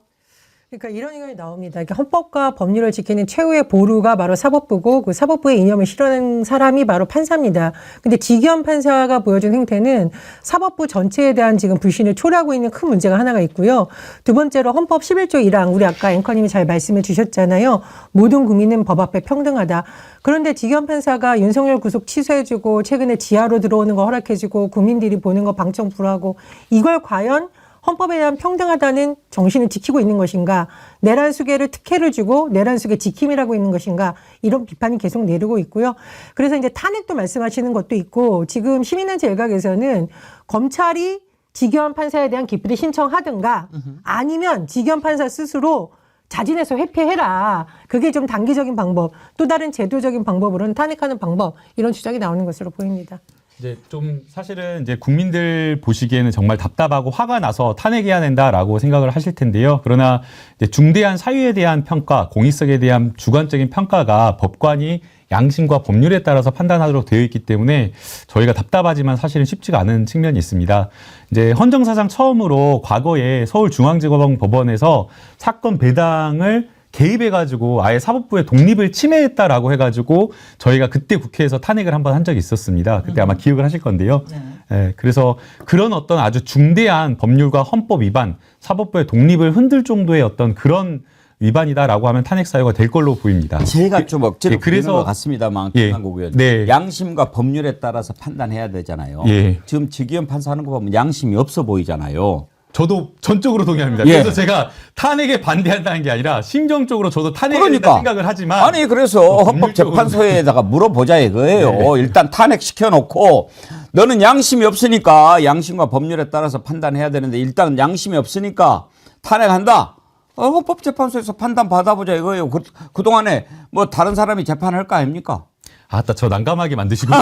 그러니까 이런 의견이 나옵니다. 그러니까 헌법과 법률을 지키는 최후의 보루가 바로 사법부고 그 사법부의 이념을 실현한 사람이 바로 판사입니다. 근데 지기현 판사가 보여준 행태는 사법부 전체에 대한 지금 불신을 초래하고 있는 큰 문제가 하나가 있고요. 두 번째로 헌법 11조 1항 우리 아까 앵커님이 잘 말씀해 주셨잖아요. 모든 국민은 법 앞에 평등하다. 그런데 지기현 판사가 윤석열 구속 취소해주고 최근에 지하로 들어오는 거 허락해주고 국민들이 보는 거 방청 불허하고 이걸 과연 헌법에 대한 평등하다는 정신을 지키고 있는 것인가, 내란 수괴를 특혜를 주고 내란 수괴 지킴이라고 있는 것인가, 이런 비판이 계속 내리고 있고요. 그래서 이제 탄핵도 말씀하시는 것도 있고, 지금 시민단체 일각에서는 검찰이 지기현 판사에 대한 기피를 신청하든가 아니면 지기현 판사 스스로 자진해서 회피해라. 그게 좀 단기적인 방법, 또 다른 제도적인 방법으로는 탄핵하는 방법, 이런 주장이 나오는 것으로 보입니다. 이제 좀 사실은 이제 국민들 보시기에는 정말 답답하고 화가 나서 탄핵해야 된다라고 생각을 하실 텐데요. 그러나 이제 중대한 사유에 대한 평가, 공익성에 대한 주관적인 평가가 법관이 양심과 법률에 따라서 판단하도록 되어 있기 때문에 저희가 답답하지만 사실은 쉽지가 않은 측면이 있습니다. 이제 헌정사상 처음으로 과거에 서울중앙지검 법원에서 사건 배당을 개입해가지고 아예 사법부의 독립을 침해했다라고 해가지고 저희가 그때 국회에서 탄핵을 한번 한 적이 있었습니다. 그때 아마 기억을 하실 건데요. 네, 그래서 그런 어떤 아주 중대한 법률과 헌법 위반, 사법부의 독립을 흔들 정도의 어떤 그런 위반이다라고 하면 탄핵 사유가 될 걸로 보입니다. 제가 좀 억지로 부리는 그래서 것 같습니다만 예, 김남국 의원, 네. 양심과 법률에 따라서 판단해야 되잖아요. 예. 지금 지기현 판사하는 거 보면 양심이 없어 보이잖아요. 저도 전적으로 동의합니다. 예. 그래서 제가 탄핵에 반대한다는 게 아니라 심정적으로 저도 탄핵에 그러니까. 대한 생각을 하지만 아니 그래서 헌법재판소에다가 물어보자 이거예요. 네. 일단 탄핵시켜놓고 너는 양심이 없으니까 양심과 법률에 따라서 판단해야 되는데 일단 양심이 없으니까 탄핵한다. 헌법재판소에서 판단 받아보자 이거예요. 그동안에 뭐 다른 사람이 재판할 거 아닙니까? 아따 저 난감하게 만드시고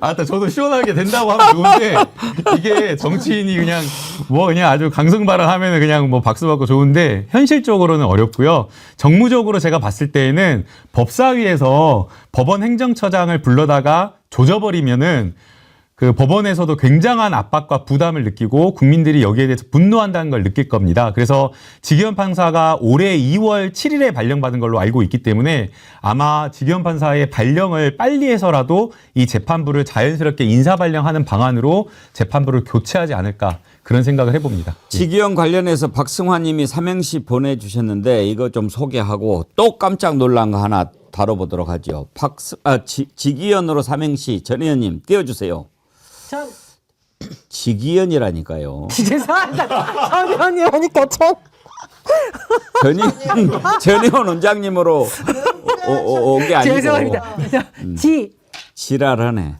아따 저도 시원하게 된다고 하면 좋은데 이게 정치인이 그냥 뭐 그냥 아주 강성 발언하면은 그냥 뭐 박수 받고 좋은데 현실적으로는 어렵고요. 정무적으로 제가 봤을 때에는 법사위에서 법원 행정처장을 불러다가 조져버리면은 그 법원에서도 굉장한 압박과 부담을 느끼고 국민들이 여기에 대해서 분노한다는 걸 느낄 겁니다. 그래서 지기현 판사가 올해 2월 7일에 발령받은 걸로 알고 있기 때문에 아마 지기현 판사의 발령을 빨리 해서라도 이 재판부를 자연스럽게 인사 발령하는 방안으로 재판부를 교체하지 않을까 그런 생각을 해봅니다. 지기현 관련해서 박승환 님이 삼행시 보내주셨는데 이거 좀 소개하고 또 깜짝 놀란 거 하나 다뤄보도록 하죠. 지기현으로 삼행시 전 의원님 띄워주세요. 참 지기현이라니까요. 죄송합니다. 선의원님 하니까 참. 전의원 원장님으로 온 게 아니고. 죄송합니다. 지랄하네.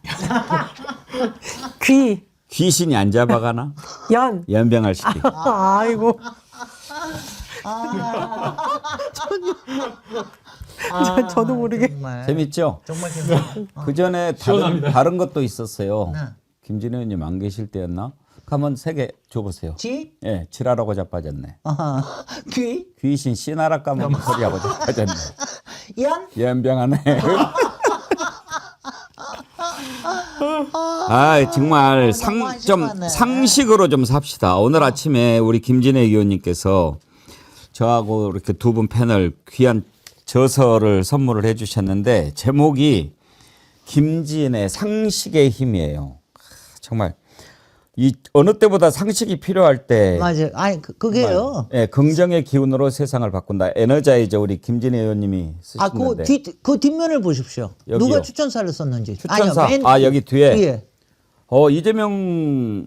귀신이 안 잡아가나? 연병할 시기. 아이고. 저도 모르게. 정말. 재밌죠? 정말 재밌어요. 그 전에 다른 것도 있었어요. 김진애 의원님 안 계실 때였나? 한번 세 개 줘보세요. 예, 지랄하고 자빠졌네. 귀신 씨나라 까먹은 소리하고 자빠졌네. 연병하네. 아 정말 좀 상식으로 좀 삽시다. 오늘 아침에 우리 김진애 의원님께서 저하고 이렇게 두 분 패널 귀한 저서를 선물을 해주셨는데 제목이 김진애 상식의 힘이에요. 정말 이 어느 때보다 상식이 필요할 때 맞아요. 아니 그게요. 예, 긍정의 기운으로 세상을 바꾼다. 에너자이저 우리 김진애 의원님이 쓰신 건데. 그 뒷면을 보십시오. 여기요. 누가 추천사를 썼는지. 추천사. 아니요, 여기 뒤에. 이재명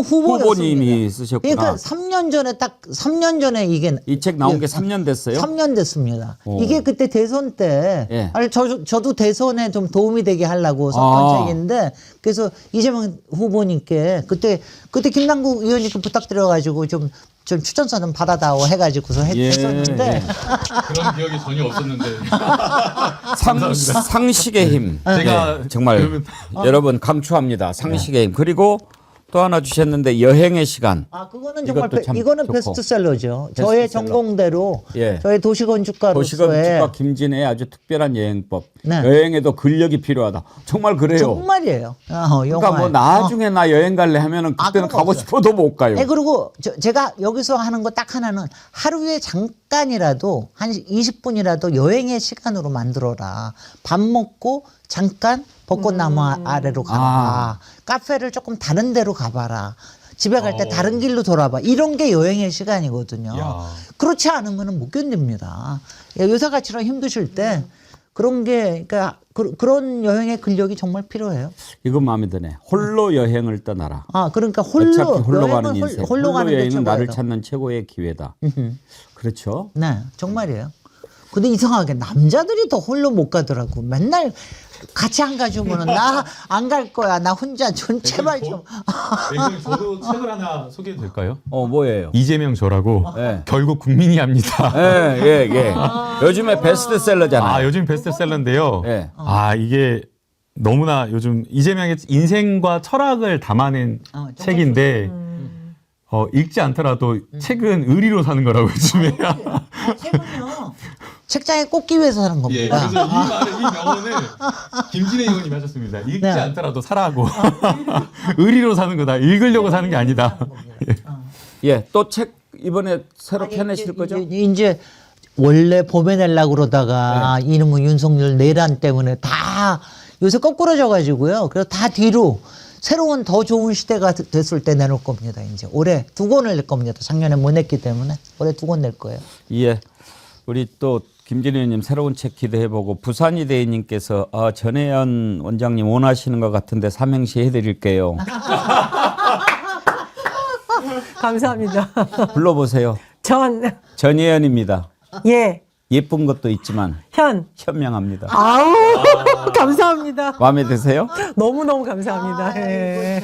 후보님이 쓰셨구나. 그러니까 3년 전에 딱 3년 전에 이게 이 책 나온 게 3년 됐어요? 3년 됐습니다. 오. 이게 그때 대선 때 예. 아니 저도 대선에 좀 도움이 되게 하려고 썼던 책인데 그래서 이재명 후보님께 그때 김남국 의원님께 부탁드려 가지고 좀 좀 추천서 좀 받아다오 해가지고서 했었는데 그런 기억이 전혀 없었는데. 상식의 힘. 제가 네, 정말 그러면- 여러분 강추합니다. 상식의 힘. 그리고 또 하나 주셨는데 여행의 시간. 아 그거는 정말 이것도 참 이거는 좋고. 베스트셀러죠. 저의 베스트셀러. 전공대로 예. 저의 도시건축가로서의 도시건축가 김진애의 아주 특별한 여행법. 네. 여행에도 근력이 필요하다. 정말 그래요. 정말이에요. 그러니까 영화에. 뭐 나중에 나 여행 갈래 하면은 아, 그때는 그런 거 가고 없어요. 싶어도 못 가요. 네, 그리고 제가 여기서 하는 거 딱 하나는 하루에 잠깐이라도 한 20분이라도 여행의 시간으로 만들어라. 밥 먹고 잠깐 벚꽃나무 아래로 가봐. 카페를 조금 다른 데로 가봐라. 집에 갈 때 다른 길로 돌아봐. 이런 게 여행의 시간이거든요. 야. 그렇지 않으면 못 견딥니다. 요새같이랑 힘드실 때 그런 게 그러니까 그런 여행의 근력이 정말 필요해요. 이건 마음에 드네. 홀로 여행을 떠나라. 아 그러니까 홀로 어차피 홀로 여행은 가는 인생. 홀로 가는 게 여행은 나를 최고예요. 찾는 최고의 기회다. 그렇죠. 네, 정말이에요. 근데 이상하게 남자들이 더 홀로 못 가더라고. 맨날 같이 안 가주면은 나 안 갈 거야. 나 혼자 좀 제발 좀. 네, 저도 책을 하나 소개해도 될까요? 뭐예요? 이재명 저라고 네. 결국 국민이 합니다. 예. 요즘에 베스트셀러잖아요. 아 요즘 베스트셀러인데요. 네. 아 이게 너무나 요즘 이재명의 인생과 철학을 담아낸 정말 책인데 읽지 않더라도 책은 의리로 사는 거라고 요즘에. 책은요. 책장에 꽂기 위해서 하는 예, 겁니다. 그래서 이 명언을 김진애 의원님 하셨습니다. 읽지 네. 않더라도 사라고. 의리로 사는 거다. 읽으려고 사는 게 아니다. 예, 또 책 이번에 새로 펴내실 거죠? 이제 원래 봄에 내려고 그러다가 이놈의 윤석열 내란 때문에 다 요새 거꾸러져 가지고요. 그래서 다 뒤로 새로운 더 좋은 시대가 됐을 때 내놓을 겁니다. 이제 올해 2권을 낼 겁니다. 작년에 못 냈기 때문에 올해 2권 낼 거예요. 예. 우리 또 김진애 의원님 새로운 책 기대해보고 부산이대님께서 전혜연 원장님 원하시는 것 같은데 삼행시 해드릴게요. 감사합니다. 불러보세요. 전혜연입니다. 예, 예쁜 것도 있지만 현명합니다. 아우, 감사합니다. 마음에 드세요? 너무너무 감사합니다. 예.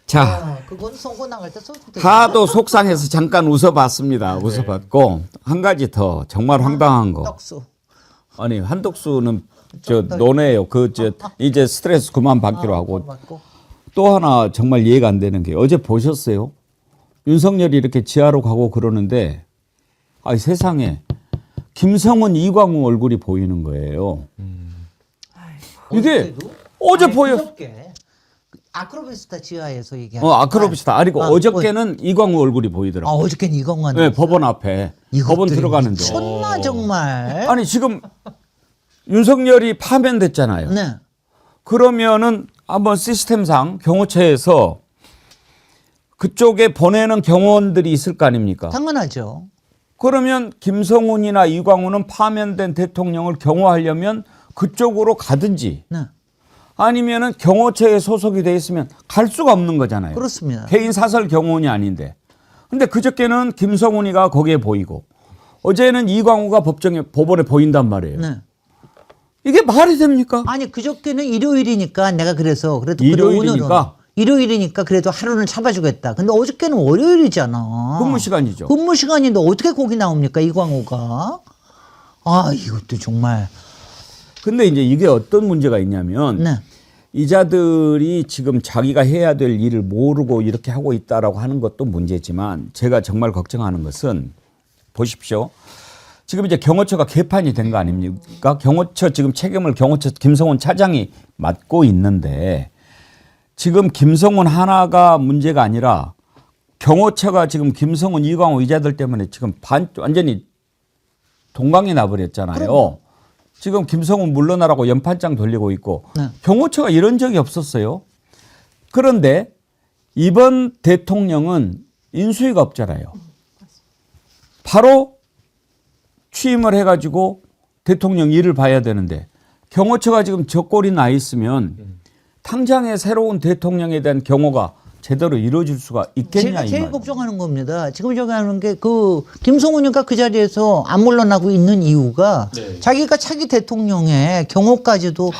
자, 그건 송고 나갈 때 써도 돼요. 하도 속상해서 잠깐 웃어봤습니다. 웃어봤고 한 가지 더 정말 황당한 거. 떡수. 아니 한덕수는 저 논해요. 이제 스트레스 그만 받기로 하고 맞고. 또 하나 정말 이해가 안 되는 게 어제 보셨어요? 윤석열이 이렇게 지하로 가고 그러는데 세상에 김성은 이광우 얼굴이 보이는 거예요. 이게 어제 보여. 그저께 아크로비스타 지하에서 얘기하는. 아크로비스타 아니고 어저께는 이광우 얼굴이 보이더라고. 어저께는 이건가. 네, 법원 앞에 법원 들어가는데. 미쳤나 정말. 아니 지금 윤석열이 파면됐잖아요. 네. 그러면은 한번 시스템상 경호처에서 그쪽에 보내는 경호원들이 있을 거 아닙니까? 당연하죠. 그러면 김성훈이나 이광우는 파면된 대통령을 경호하려면 그쪽으로 가든지 네. 아니면은 경호처에 소속이 돼 있으면 갈 수가 없는 거잖아요. 그렇습니다. 개인 사설 경호원이 아닌데. 근데 그저께는 김성훈이가 거기에 보이고 어제는 이광우가 법원에 보인단 말이에요. 네. 이게 말이 됩니까? 아니 그저께는 일요일이니까 내가 그래도 일요일이니까? 일요일이니까 그래도 하루는 참아주겠다. 근데 어저께는 월요일이잖아. 근무 시간이죠. 근무 시간인데 어떻게 거기 나옵니까 이광호가? 아 이것도 정말. 근데 이제 이게 어떤 문제가 있냐면 네. 이자들이 지금 자기가 해야 될 일을 모르고 이렇게 하고 있다라고 하는 것도 문제지만 제가 정말 걱정하는 것은 보십시오. 지금 이제 경호처가 개판이 된 거 아닙니까? 경호처 지금 책임을 경호처 김성훈 차장이 맡고 있는데 지금 김성훈 하나가 문제가 아니라 경호처가 지금 김성훈, 이광호 이자들 때문에 지금 완전히 동강이 나버렸잖아요. 그럼요. 지금 김성훈 물러나라고 연판장 돌리고 있고 네. 경호처가 이런 적이 없었어요. 그런데 이번 대통령은 인수위가 없잖아요. 바로 취임을 해가지고 대통령 일을 봐야 되는데 경호처가 지금 저 꼴이 나 있으면 당장의 새로운 대통령에 대한 경호가 제대로 이루어질 수가 있겠냐 제가 이 제일 말이에요. 걱정하는 겁니다. 지금 저기 하는 게 그 김성훈이가 그 자리에서 안 물러나고 있는 이유가 자기가 차기 대통령의 경호까지도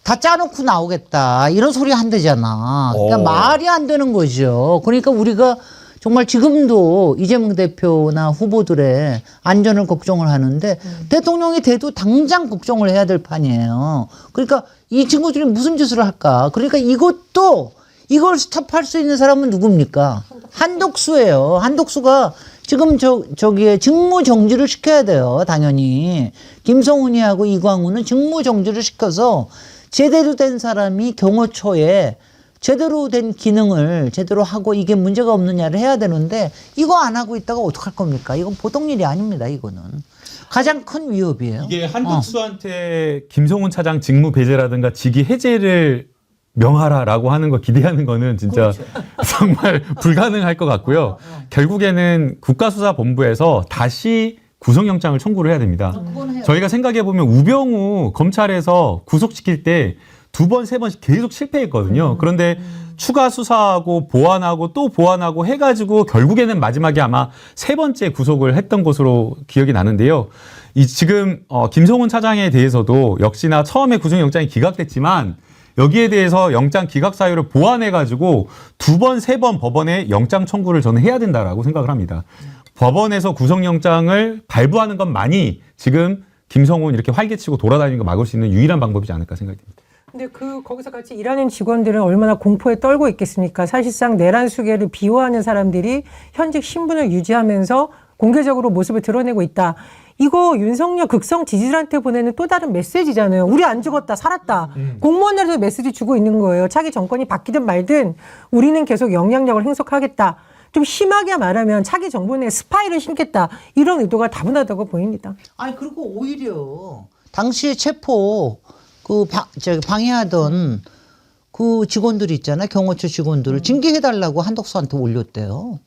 다 짜놓고 나오겠다 이런 소리 한대잖아. 그러니까 말이 안 되는 거죠. 그러니까 우리가 정말 지금도 이재명 대표나 후보들의 안전을 걱정을 하는데 대통령이 돼도 당장 걱정을 해야 될 판이에요. 그러니까 이 친구들이 무슨 짓을 할까? 그러니까 이걸 스탑할 수 있는 사람은 누굽니까? 한덕수예요. 한덕수가 지금 저기에 직무 정지를 시켜야 돼요. 당연히. 김성훈이하고 이광우는 직무 정지를 시켜서 제대로 된 사람이 경호처에 제대로 된 기능을 제대로 하고 이게 문제가 없느냐를 해야 되는데 이거 안 하고 있다가 어떡할 겁니까? 이건 보통 일이 아닙니다. 이거는. 가장 큰 위협이에요. 이게 한덕수한테 김성훈 차장 직무 배제라든가 직위 해제를 명하라라고 하는 거 기대하는 거는 진짜 정말 불가능할 것 같고요. 결국에는 국가수사본부에서 다시 구속영장을 청구를 해야 됩니다. 저희가 생각해보면 우병우 검찰에서 구속시킬 때 2번, 3번씩 계속 실패했거든요. 그런데 추가 수사하고 보완하고 또 보완하고 해가지고 결국에는 마지막에 아마 3번째 구속을 했던 것으로 기억이 나는데요. 지금 김성훈 차장에 대해서도 역시나 처음에 구속영장이 기각됐지만 여기에 대해서 영장 기각 사유를 보완해가지고 2번, 3번 법원에 영장 청구를 저는 해야 된다라고 생각을 합니다. 법원에서 구속영장을 발부하는 것만이 지금 김성훈 이렇게 활개치고 돌아다니는 거 막을 수 있는 유일한 방법이지 않을까 생각이 듭니다. 근데 거기서 같이 일하는 직원들은 얼마나 공포에 떨고 있겠습니까? 사실상 내란 수계를 비호하는 사람들이 현직 신분을 유지하면서 공개적으로 모습을 드러내고 있다. 이거 윤석열 극성 지지자한테 보내는 또 다른 메시지잖아요. 우리 안 죽었다, 살았다. 공무원들도 메시지 주고 있는 거예요. 차기 정권이 바뀌든 말든 우리는 계속 영향력을 행사하겠다. 좀 심하게 말하면 차기 정부 내에 스파이를 심겠다. 이런 의도가 다분하다고 보입니다. 아니 그리고 오히려 당시에 체포 방해하던 그 직원들 있잖아요. 경호처 직원들을 징계해달라고 한덕수한테 올렸대요.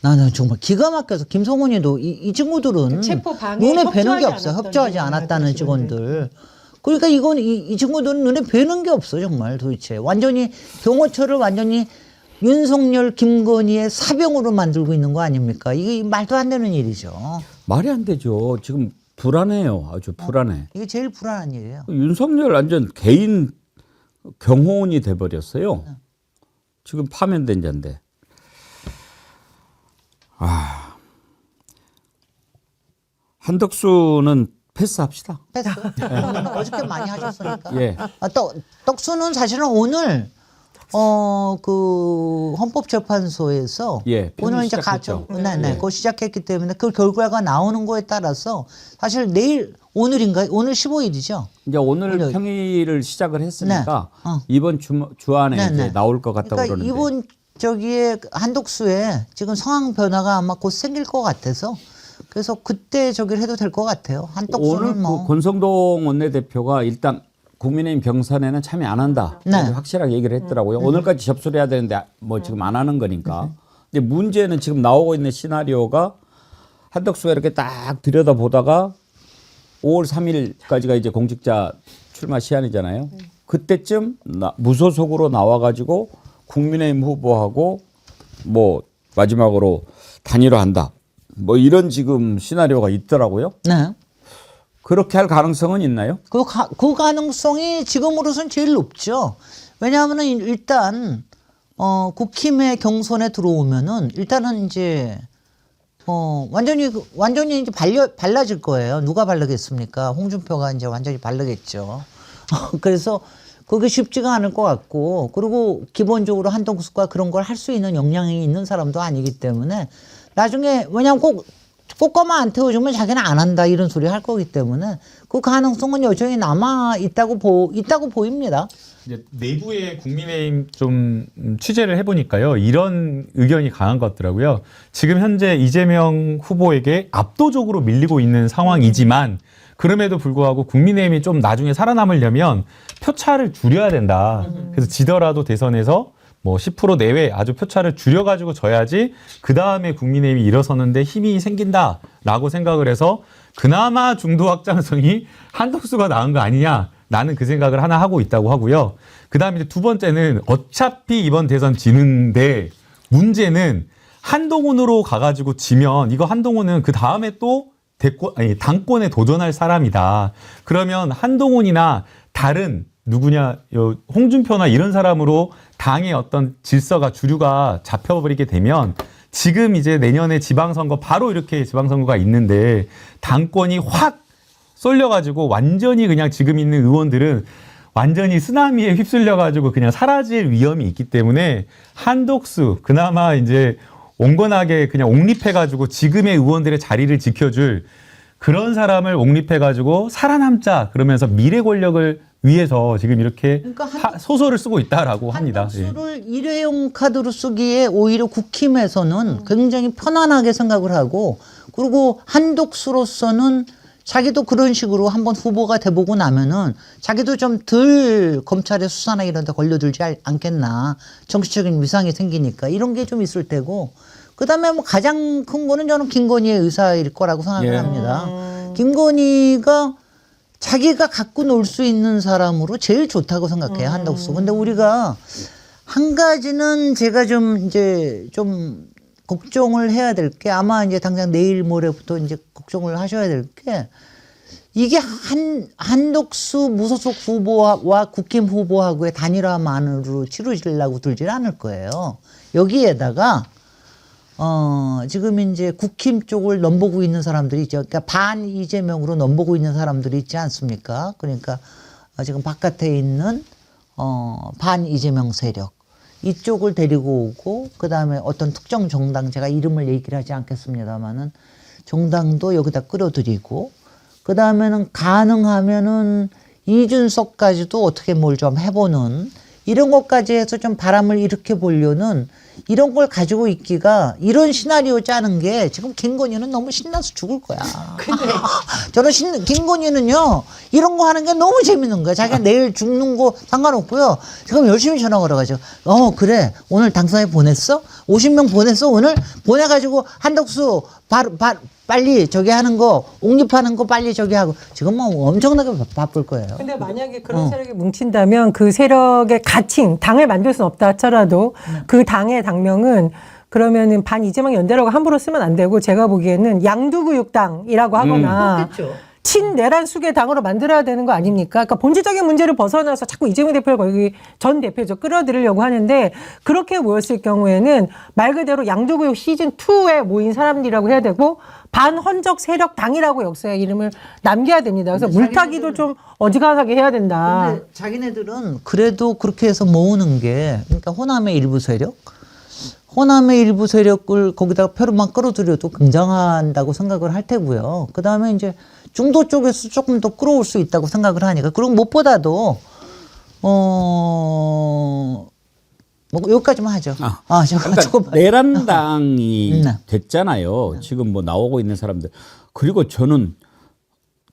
나는 정말 기가 막혀서 김성훈이도 이 친구들은 체포 방해 눈에 뵈는 게 협조하지 없어요. 않았던 협조하지 않았다는 직원들. 그러니까 이건 이 친구들은 눈에 뵈는 게 없어 정말 도대체. 완전히 경호처를 완전히 윤석열, 김건희의 사병으로 만들고 있는 거 아닙니까? 이게 말도 안 되는 일이죠. 말이 안 되죠. 지금 불안해요. 아주 불안해. 이게 제일 불안한 일이에요. 윤석열 완전 개인 경호원이 돼버렸어요. 지금 파면된 자인데. 한덕수는 패스합시다. 패스. 어저께 많이 하셨으니까. 예. 떡수는 사실은 오늘 그 헌법재판소에서 예, 오늘 이제 시작했죠. 그거 시작했기 때문에 그 결과가 나오는 거에 따라서 사실 내일 오늘 15일이죠. 이제 오늘 평일을 시작을 했으니까 네. 이번 주안에 네, 이제 네. 나올 것 같다고 그러니까 그러는데. 이번 저기에 한독수에 지금 상황 변화가 아마 곧 생길 것 같아서 그래서 그때 저기를 해도 될 것 같아요. 한독수는 오늘 그 권성동 원내대표가 일단 국민의힘 경선에는 참여 안 한다. 네. 확실하게 얘기를 했더라고요. 오늘까지 접수를 해야 되는데 뭐 지금 안 하는 거니까. 근데 문제는 지금 나오고 있는 시나리오가 한덕수가 이렇게 딱 들여다보다가 5월 3일까지가 이제 공직자 출마 시한이잖아요. 그때쯤 무소속으로 나와가지고 국민의힘 후보하고 뭐 마지막으로 단일화한다. 뭐 이런 지금 시나리오가 있더라고요. 네. 그렇게 할 가능성은 있나요? 그 가능성이 지금으로선 제일 높죠. 왜냐하면은 일단 국힘의 경선에 들어오면은 일단은 이제 완전히 이제 발라질 거예요. 누가 바르겠습니까? 홍준표가 이제 완전히 바르겠죠. 그래서 그게 쉽지가 않을 것 같고, 그리고 기본적으로 한동숙과 그런 걸 할 수 있는 역량이 있는 사람도 아니기 때문에 나중에 왜냐하면 꽃가마 안 태워주면 자기는 안 한다 이런 소리 할 거기 때문에 그 가능성은 여전히 남아 있다고 보입니다. 이제 내부의 국민의힘 좀 취재를 해보니까요, 이런 의견이 강한 것 같더라고요. 지금 현재 이재명 후보에게 압도적으로 밀리고 있는 상황이지만 그럼에도 불구하고 국민의힘이 좀 나중에 살아남으려면 표차를 줄여야 된다. 그래서 지더라도 대선에서 뭐 10% 내외 아주 표차를 줄여가지고 져야지 그 다음에 국민의힘이 일어서는데 힘이 생긴다라고 생각을 해서 그나마 중도 확장성이 한덕수가 나은 거 아니냐. 나는 그 생각을 하나 하고 있다고 하고요. 그 다음에 이제 두 번째는 어차피 이번 대선 지는데 문제는 한동훈으로 가가지고 지면 이거 한동훈은 그 다음에 또 당권에 도전할 사람이다. 그러면 한동훈이나 다른 누구냐, 홍준표나 이런 사람으로 당의 어떤 질서가 주류가 잡혀버리게 되면 지금 이제 내년에 지방선거 바로 이렇게 지방선거가 있는데 당권이 확 쏠려가지고 완전히 그냥 지금 있는 의원들은 완전히 쓰나미에 휩쓸려가지고 그냥 사라질 위험이 있기 때문에 한덕수 그나마 이제 온건하게 그냥 옹립해가지고 지금의 의원들의 자리를 지켜줄 그런 사람을 옹립해가지고 살아남자 그러면서 미래 권력을 위해서 지금 이렇게 그러니까 소설을 쓰고 있다라고 합니다. 한덕수를 일회용 카드로 쓰기에 오히려 국힘에서는 굉장히 편안하게 생각을 하고 그리고 한덕수로서는 자기도 그런 식으로 한번 후보가 돼보고 나면은 자기도 좀 덜 검찰의 수사나 이런 데 걸려들지 않겠나. 정치적인 위상이 생기니까 이런 게 좀 있을 테고 그다음에 뭐 가장 큰 거는 저는 김건희의 의사일 거라고 생각을 합니다. 김건희가 자기가 갖고 놀 수 있는 사람으로 제일 좋다고 생각해요. 한덕수. 근데 우리가 한 가지는 제가 좀 이제 좀 걱정을 해야 될 게 아마 이제 당장 내일 모레부터 이제 걱정을 하셔야 될 게 이게 한덕수 무소속 후보와 국힘 후보하고의 단일화만으로 치러지려고 들질 않을 거예요. 여기에다가 지금 이제 국힘 쪽을 넘보고 있는 사람들이 있죠. 그러니까 반 이재명으로 넘보고 있는 사람들이 있지 않습니까? 그러니까 지금 바깥에 있는 반 이재명 세력 이쪽을 데리고 오고 그다음에 어떤 특정 정당 제가 이름을 얘기를 하지 않겠습니다만은 정당도 여기다 끌어들이고 그다음에는 가능하면은 이준석까지도 어떻게 뭘 좀 해보는 이런 것까지 해서 좀 바람을 일으켜 보려는 이런 걸 가지고 있기가 이런 시나리오 짜는 게 지금 김건희는 너무 신나서 죽을 거야. 저는 김건희는요 이런 거 하는 게 너무 재밌는 거야. 자기가 내일 죽는 거 상관없고요. 지금 열심히 전화 걸어가지고 그래 오늘 당선에 보냈어? 50명 보냈어 오늘? 보내가지고 한덕수 빨리 저기 하는 거 옹립하는 거 빨리 저기 하고 지금 뭐 엄청나게 바쁠 거예요. 근데 만약에 그런 세력이 뭉친다면 그 세력의 가칭 당을 만들 수는 없다 하더라도 그 당의 당명은 그러면은 반 이재명 연대라고 함부로 쓰면 안 되고 제가 보기에는 양두구육당이라고 하거나 친내란 수계 당으로 만들어야 되는 거 아닙니까? 그러니까 본질적인 문제를 벗어나서 자꾸 이재명 대표를 거기 전 대표죠 끌어들이려고 하는데 그렇게 모였을 경우에는 말 그대로 양두구육 시즌 2에 모인 사람들이라고 해야 되고 반헌적 세력 당이라고 역사에 이름을 남겨야 됩니다. 그래서 물타기도 좀 어지간하게 해야 된다. 근데 자기네들은 그래도 그렇게 해서 모으는 게 그러니까 호남의 일부 세력을 거기다가 표로만 끌어들여도 굉장한다고 생각을 할 테고요. 그 다음에 이제 중도 쪽에서 조금 더 끌어올 수 있다고 생각을 하니까 그리고 무엇보다도 뭐 여기까지만 하죠. 그러니까 내란당이 됐잖아요. 지금 뭐 나오고 있는 사람들. 그리고 저는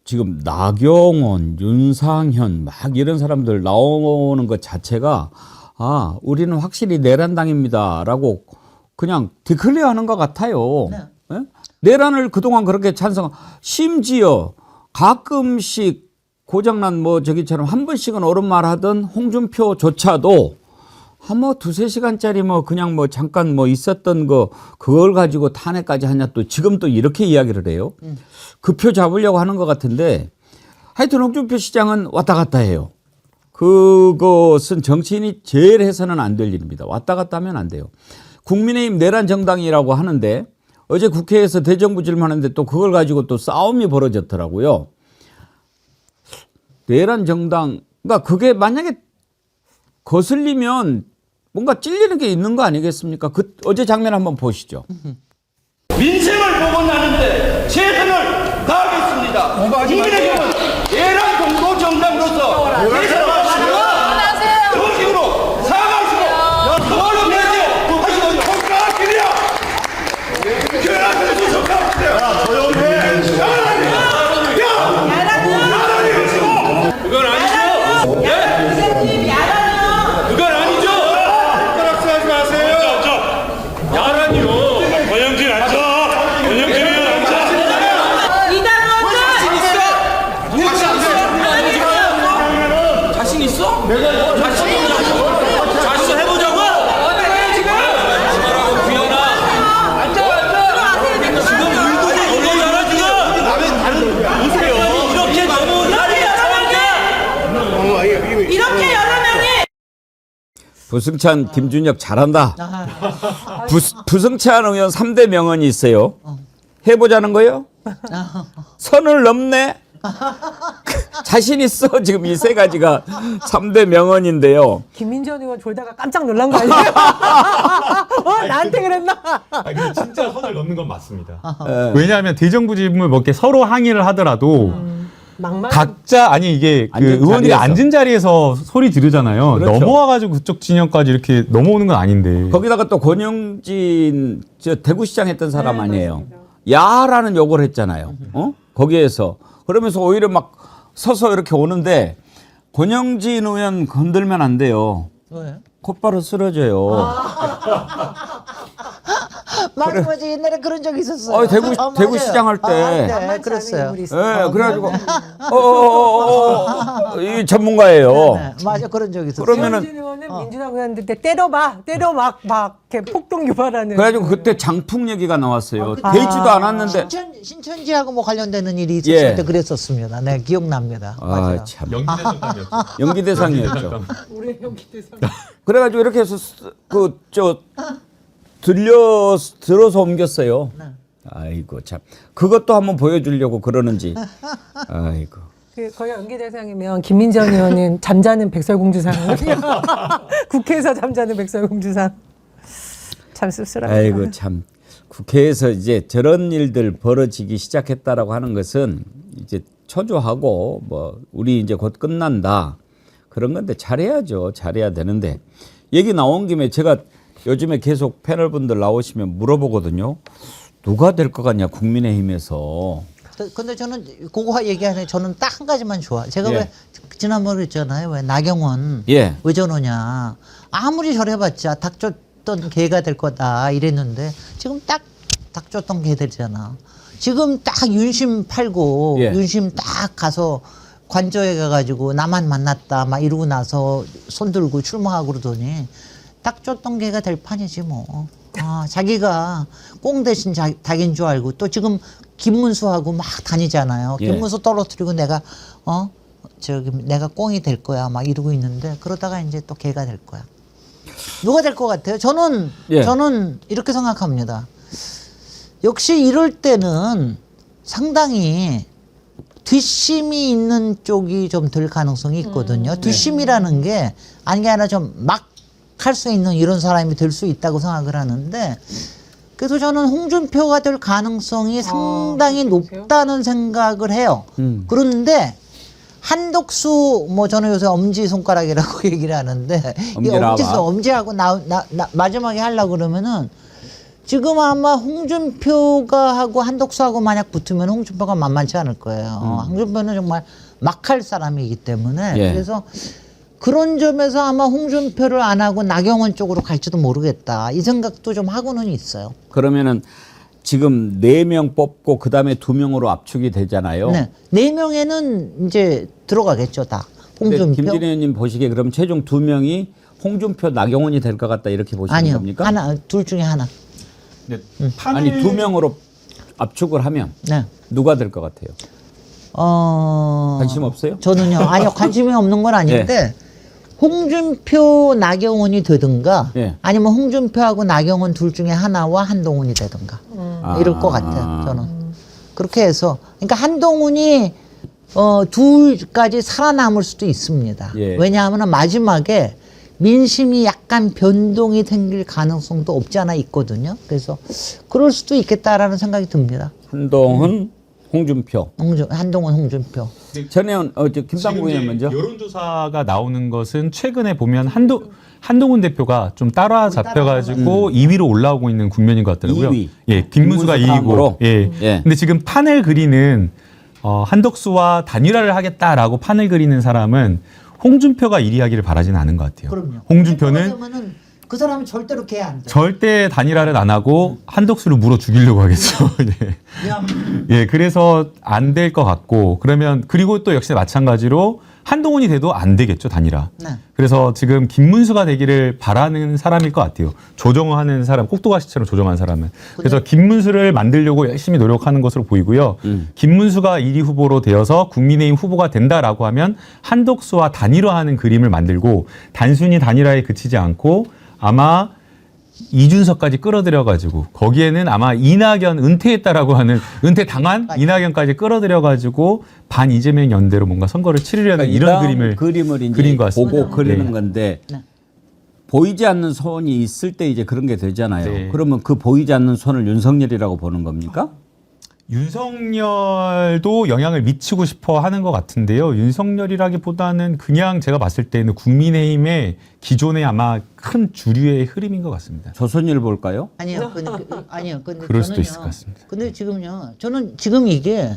지금 나경원, 윤상현 막 이런 사람들 나오는 것 자체가 우리는 확실히 내란당입니다라고 그냥 디클레어하는 것 같아요. 네? 내란을 그동안 그렇게 심지어 가끔씩 고장난 뭐 저기처럼 한 번씩은 옳은 말 하던 홍준표조차도 한 두세 시간짜리 그냥 잠깐 있었던 그걸 가지고 탄핵까지 하냐 또 지금 또 이렇게 이야기를 해요. 그 표 잡으려고 하는 것 같은데 하여튼 홍준표 시장은 왔다 갔다 해요. 그것은 정치인이 제일 해서는 안 될 일입니다. 왔다 갔다 하면 안 돼요. 국민의힘 내란 정당이라고 하는데 어제 국회에서 대정부 질문하는데 또 그걸 가지고 또 싸움이 벌어졌더라고요. 내란 정당, 그러니까 그게 만약에 거슬리면 뭔가 찔리는 게 있는 거 아니겠습니까? 어제 장면 한번 보시죠. 민생을 보고 나는데 최선을 다하겠습니다. 국민의힘은 내란 공도 정당으로서 대선을 정식으로 사과하시고 그걸로 내세요. 하시거든요. 손가락이야. 교회한테서 손가락이야. 그건 아니죠. 그건 아니죠. 손가락 쓰지 마세요. 야란이요. 권영진 앉아. 권영진이요 앉아. 부승찬, 김준혁 잘한다. 아, 부승찬 의원 3대 명언이 있어요. 해보자는 거요? 선을 넘네? 자신 있어. 지금 이 세 가지가 3대 명언인데요. 김민전 의원 졸다가 깜짝 놀란 거 아니에요? 나한테 그랬나? 아니, 근데 진짜 선을 넘는 건 맞습니다. 왜냐하면 대정부질문 뭐 이렇게 서로 항의를 하더라도 막말. 각자 아니 이게 그 앉은 의원들이 자리에서. 앉은 자리에서 소리 지르잖아요. 그렇죠. 넘어와가지고 그쪽 진영까지 이렇게 넘어오는 건 아닌데. 거기다가 또 권영진 저 대구시장 했던 사람 아니에요. 야라는 욕을 했잖아요. 거기에서 그러면서 오히려 막 서서 이렇게 오는데 권영진 의원 건들면 안 돼요. 왜? 곧바로 쓰러져요. 맞아, 맞아. 옛날에 그런 적 있었어요. 대구 맞아요. 시장 할 때. 네, 그랬어요. 예, 그래가지고 이 전문가예요. 네, 맞아, 그런 적 있었어요. 그러면은 권영진 의원은 민주당 의원한테 때려 막 이렇게 폭동 유발하는. 그래가지고 그때 장풍 얘기가 나왔어요. 되지도 않았는데. 신천지하고 뭐 관련되는 일이 있었을 예. 때 그랬었습니다. 네, 기억납니다. 맞아요. 아, 참. 연기대상이었죠. 연기 대상이었죠. 우리 여기 대상. 그래가지고 이렇게 해서 들어서 옮겼어요. 아이고 참 그것도 한번 보여주려고 그러는지. 아이고. 거기 연기 대상이면 김민전 의원은 잠자는 백설공주상. 국회에서 잠자는 백설공주상. 참 씁쓸합니다. 아이고 참 국회에서 이제 저런 일들 벌어지기 시작했다라고 하는 것은 이제 초조하고 뭐 우리 이제 곧 끝난다 그런 건데 잘해야죠. 잘해야 되는데 얘기 나온 김에 제가 요즘에 계속 패널 분들 나오시면 물어보거든요. 누가 될 것 같냐 국민의힘에서. 근데 저는 그거 얘기하는 저는 딱 한 가지만 좋아. 제가 예. 왜 지난번에 했잖아요. 왜 나경원 예. 왜 저러냐. 아무리 저래봤자 닥쳤던 개가 될 거다 이랬는데 지금 딱 닥쳤던 개 되잖아. 지금 딱 윤심 팔고 예. 윤심 딱 가서 관저에 가가지고 나만 만났다 막 이러고 나서 손 들고 출마하고 그러더니 딱 줬던 개가 될 판이지 뭐. 아, 자기가 꽁 대신 닭인 줄 알고 또 지금 김문수하고 막 다니잖아요. 예. 김문수 떨어뜨리고 내가 내가 꽁이 될 거야 막 이러고 있는데 그러다가 이제 또 개가 될 거야. 누가 될 것 같아요? 저는 예. 이렇게 생각합니다. 역시 이럴 때는 상당히 뒷심이 있는 쪽이 좀 될 가능성이 있거든요. 뒷심이라는 게 아니라 좀 막 할 수 있는 이런 사람이 될 수 있다고 생각을 하는데 그래서 저는 홍준표가 될 가능성이 상당히 높다는 생각을 해요. 그런데 한덕수 뭐 저는 요새 엄지손가락이라고 얘기를 하는데 이 엄지라와. 엄지하고 마지막에 하려고 그러면은 지금 아마 홍준표가 하고 한덕수하고 만약 붙으면 홍준표가 만만치 않을 거예요. 홍준표는 정말 막 할 사람이기 때문에 예. 그래서 그런 점에서 아마 홍준표를 안 하고 나경원 쪽으로 갈지도 모르겠다. 이 생각도 좀 하고는 있어요. 그러면은 지금 4명 뽑고 그 다음에 2명으로 압축이 되잖아요. 네. 4명에는 이제 들어가겠죠, 다. 근데 홍준표. 김진애 의원님 보시기에 그럼 최종 2명이 홍준표, 나경원이 될 것 같다 이렇게 보시는 아니요. 겁니까? 하나, 둘 중에 하나. 근데 아니 2명으로 압축을 하면 네. 누가 될 것 같아요? 관심 없어요? 저는요. 아니요. 관심이 없는 건 아닌데 홍준표, 나경원이 되든가 예. 아니면 홍준표하고 나경원 둘 중에 하나와 한동훈이 되든가 이럴 것 같아요. 저는. 그렇게 해서 그러니까 한동훈이 둘까지 살아남을 수도 있습니다. 예. 왜냐하면 마지막에 민심이 약간 변동이 생길 가능성도 없지 않아 있거든요. 그래서 그럴 수도 있겠다라는 생각이 듭니다. 한동훈, 홍준표. 한동훈, 홍준표. 전에 김상구 의원 먼저. 여론조사가 나오는 것은 최근에 보면 한동훈 대표가 좀 따라잡혀가지고 2위로 올라오고 있는 국면인 것 같더라고요. 2위. 예, 김문수가 김문수 2위고. 다음으로? 예. 예. 근데 지금 판을 그리는 한덕수와 단일화를 하겠다라고 판을 그리는 사람은 홍준표가 1위 하기를 바라지는 않은 것 같아요. 그럼요. 홍준표는 그 사람은 절대로 걔 안 돼. 절대 단일화를 안 하고 한덕수를 물어 죽이려고 하겠죠. 예. 야, 예, 그래서 안 될 것 같고 그러면 그리고 또 역시 마찬가지로 한동훈이 돼도 안 되겠죠, 단일화. 네. 그래서 지금 김문수가 되기를 바라는 사람일 것 같아요. 조정하는 사람, 꼭두가시처럼 조정하는 사람은. 그래서 김문수를 만들려고 열심히 노력하는 것으로 보이고요. 김문수가 1위 후보로 되어서 국민의힘 후보가 된다라고 하면 한덕수와 단일화하는 그림을 만들고 단순히 단일화에 그치지 않고 아마 이준석까지 끌어들여가지고 거기에는 아마 이낙연 은퇴했다라고 하는 은퇴 당한 이낙연까지 끌어들여가지고 반 이재명 연대로 뭔가 선거를 치르려는 이런 그림을 이제 그린 것 같습니다. 보고 그리는 네. 건데 네. 보이지 않는 손이 있을 때 이제 그런 게 되잖아요. 네. 그러면 그 보이지 않는 손을 윤석열이라고 보는 겁니까? 윤석열도 영향을 미치고 싶어 하는 것 같은데요. 윤석열이라기보다는 그냥 제가 봤을 때는 국민의힘의 기존의 아마 큰 주류의 흐름인 것 같습니다. 조선일 볼까요? 아니요. 아니요. 근데 그럴 수도 저는요, 있을 것 같습니다. 근데 지금요. 저는 지금 이게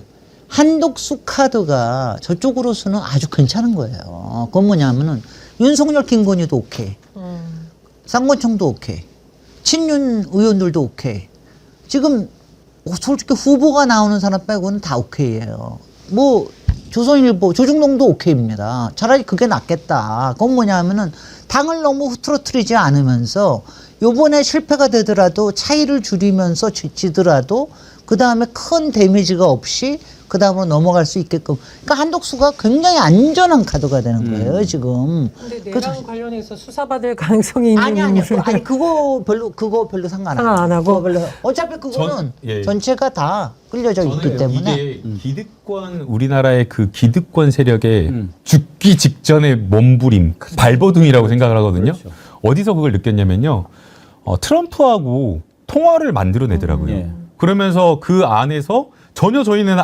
한독수 카드가 저쪽으로서는 아주 괜찮은 거예요. 그건 뭐냐면은 윤석열, 김건희도 오케이. 쌍권총도 오케이. 친윤 의원들도 오케이. 지금 솔직히 후보가 나오는 사람 빼고는 다 오케이예요. 뭐 조선일보, 조중동도 오케이입니다. 차라리 그게 낫겠다. 그건 뭐냐면은 당을 너무 흐트러뜨리지 않으면서 요번에 실패가 되더라도 차이를 줄이면서 지더라도 그 다음에 큰 데미지가 없이 그 다음으로 넘어갈 수 있게끔. 그러니까 한독수가 굉장히 안전한 카드가 되는 거예요, 지금. 근데 내랑 관련해서 수사받을 가능성이 있는 아니 인물은 그거 별로 상관 안 하고. 그거 별로 어차피 그거는 예. 전체가 다 끌려져 있기 때문에 이게 기득권 우리나라의 그 기득권 세력의 죽기 직전의 몸부림, 발버둥이라고 생각을 하거든요. 어디서 그걸 느꼈냐면요. 트럼프하고 통화를 만들어내더라고요. 예. 그러면서 그 안에서 전혀 저희는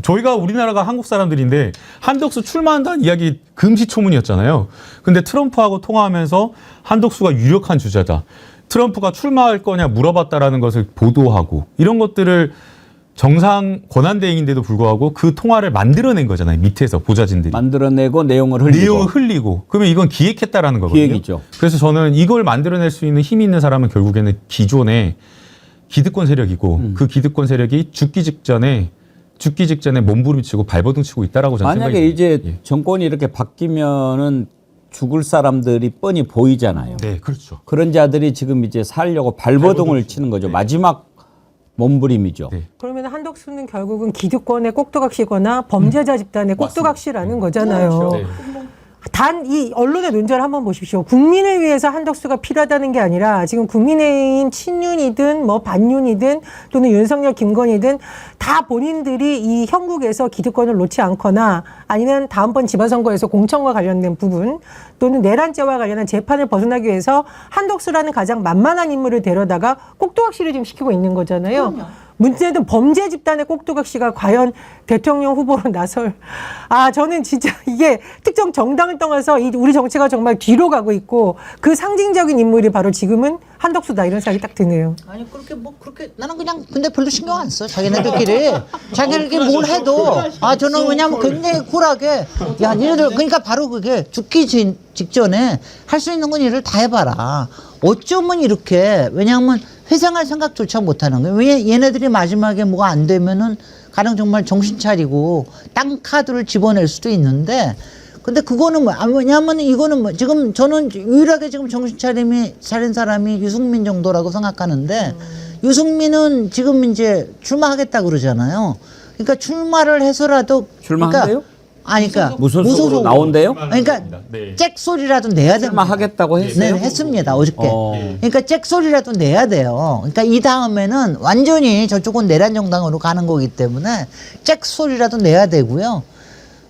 저희가 우리나라가 한국 사람들인데 한덕수 출마한다는 이야기 금시초문이었잖아요. 근데 트럼프하고 통화하면서 한덕수가 유력한 주자다. 트럼프가 출마할 거냐 물어봤다라는 것을 보도하고 이런 것들을 정상 권한대행인데도 불구하고 그 통화를 만들어낸 거잖아요. 밑에서 보좌진들이. 만들어내고 내용을 흘리고. 그러면 이건 기획했다라는 거거든요. 기획이죠. 그래서 저는 이걸 만들어낼 수 있는 힘이 있는 사람은 결국에는 기존의 기득권 세력이고 그 기득권 세력이 죽기 직전에 몸부림치고 발버둥치고 있다라고 저는 만약에 생각이 이제 듭니다. 예. 정권이 이렇게 바뀌면은 죽을 사람들이 뻔히 보이잖아요. 네, 그렇죠. 그런 자들이 지금 이제 살려고 발버둥을 치는 거죠. 네. 마지막 몸부림이죠. 네. 그러면 한덕수는 결국은 기득권의 꼭두각시거나 범죄자 집단의 꼭두각시라는 거잖아요. 네. 단 이 언론의 논조를 한번 보십시오. 국민을 위해서 한덕수가 필요하다는 게 아니라 지금 국민의힘 친윤이든 뭐 반윤이든 또는 윤석열, 김건희든 다 본인들이 이 형국에서 기득권을 놓지 않거나 아니면 다음번 지방선거에서 공천과 관련된 부분 또는 내란죄와 관련한 재판을 벗어나기 위해서 한덕수라는 가장 만만한 인물을 데려다가 꼭두각시를 지금 시키고 있는 거잖아요. 문제는 범죄 집단의 꼭두각시가 과연 대통령 후보로 나설. 저는 진짜 이게 특정 정당을 떠나서 우리 정치가 정말 뒤로 가고 있고 그 상징적인 인물이 바로 지금은 한덕수다 이런 생각이 딱 드네요. 아니 그렇게 나는 그냥 근데 별로 신경 안 써. 자기네들끼리 자기네들끼리 뭘 해도 저는 왜냐면 굉장히 쿨하게 야 니네들 그러니까 바로 그게 죽기 직전에 할 수 있는 건 일을 다 해봐라. 어쩌면 이렇게 왜냐하면 회생할 생각조차 못하는 거예요. 왜 얘네들이 마지막에 뭐가 안 되면은 가령 정말 정신 차리고 땅 카드를 집어낼 수도 있는데 근데 그거는 왜냐하면 이거는 지금 저는 유일하게 지금 정신 차린 사람이 유승민 정도라고 생각하는데 유승민은 지금 이제 출마하겠다 그러잖아요. 그러니까 출마를 해서라도 출마한대요? 그러니까 무소속으로 나온대요? 그러니까 네. 잭 소리라도 내야 됩니다. 출마하겠다고 했어요? 네, 했습니다. 어저께. 어. 그러니까 잭 소리라도 내야 돼요. 그러니까 이 다음에는 완전히 저쪽은 내란 정당으로 가는 거기 때문에 잭 소리라도 내야 되고요.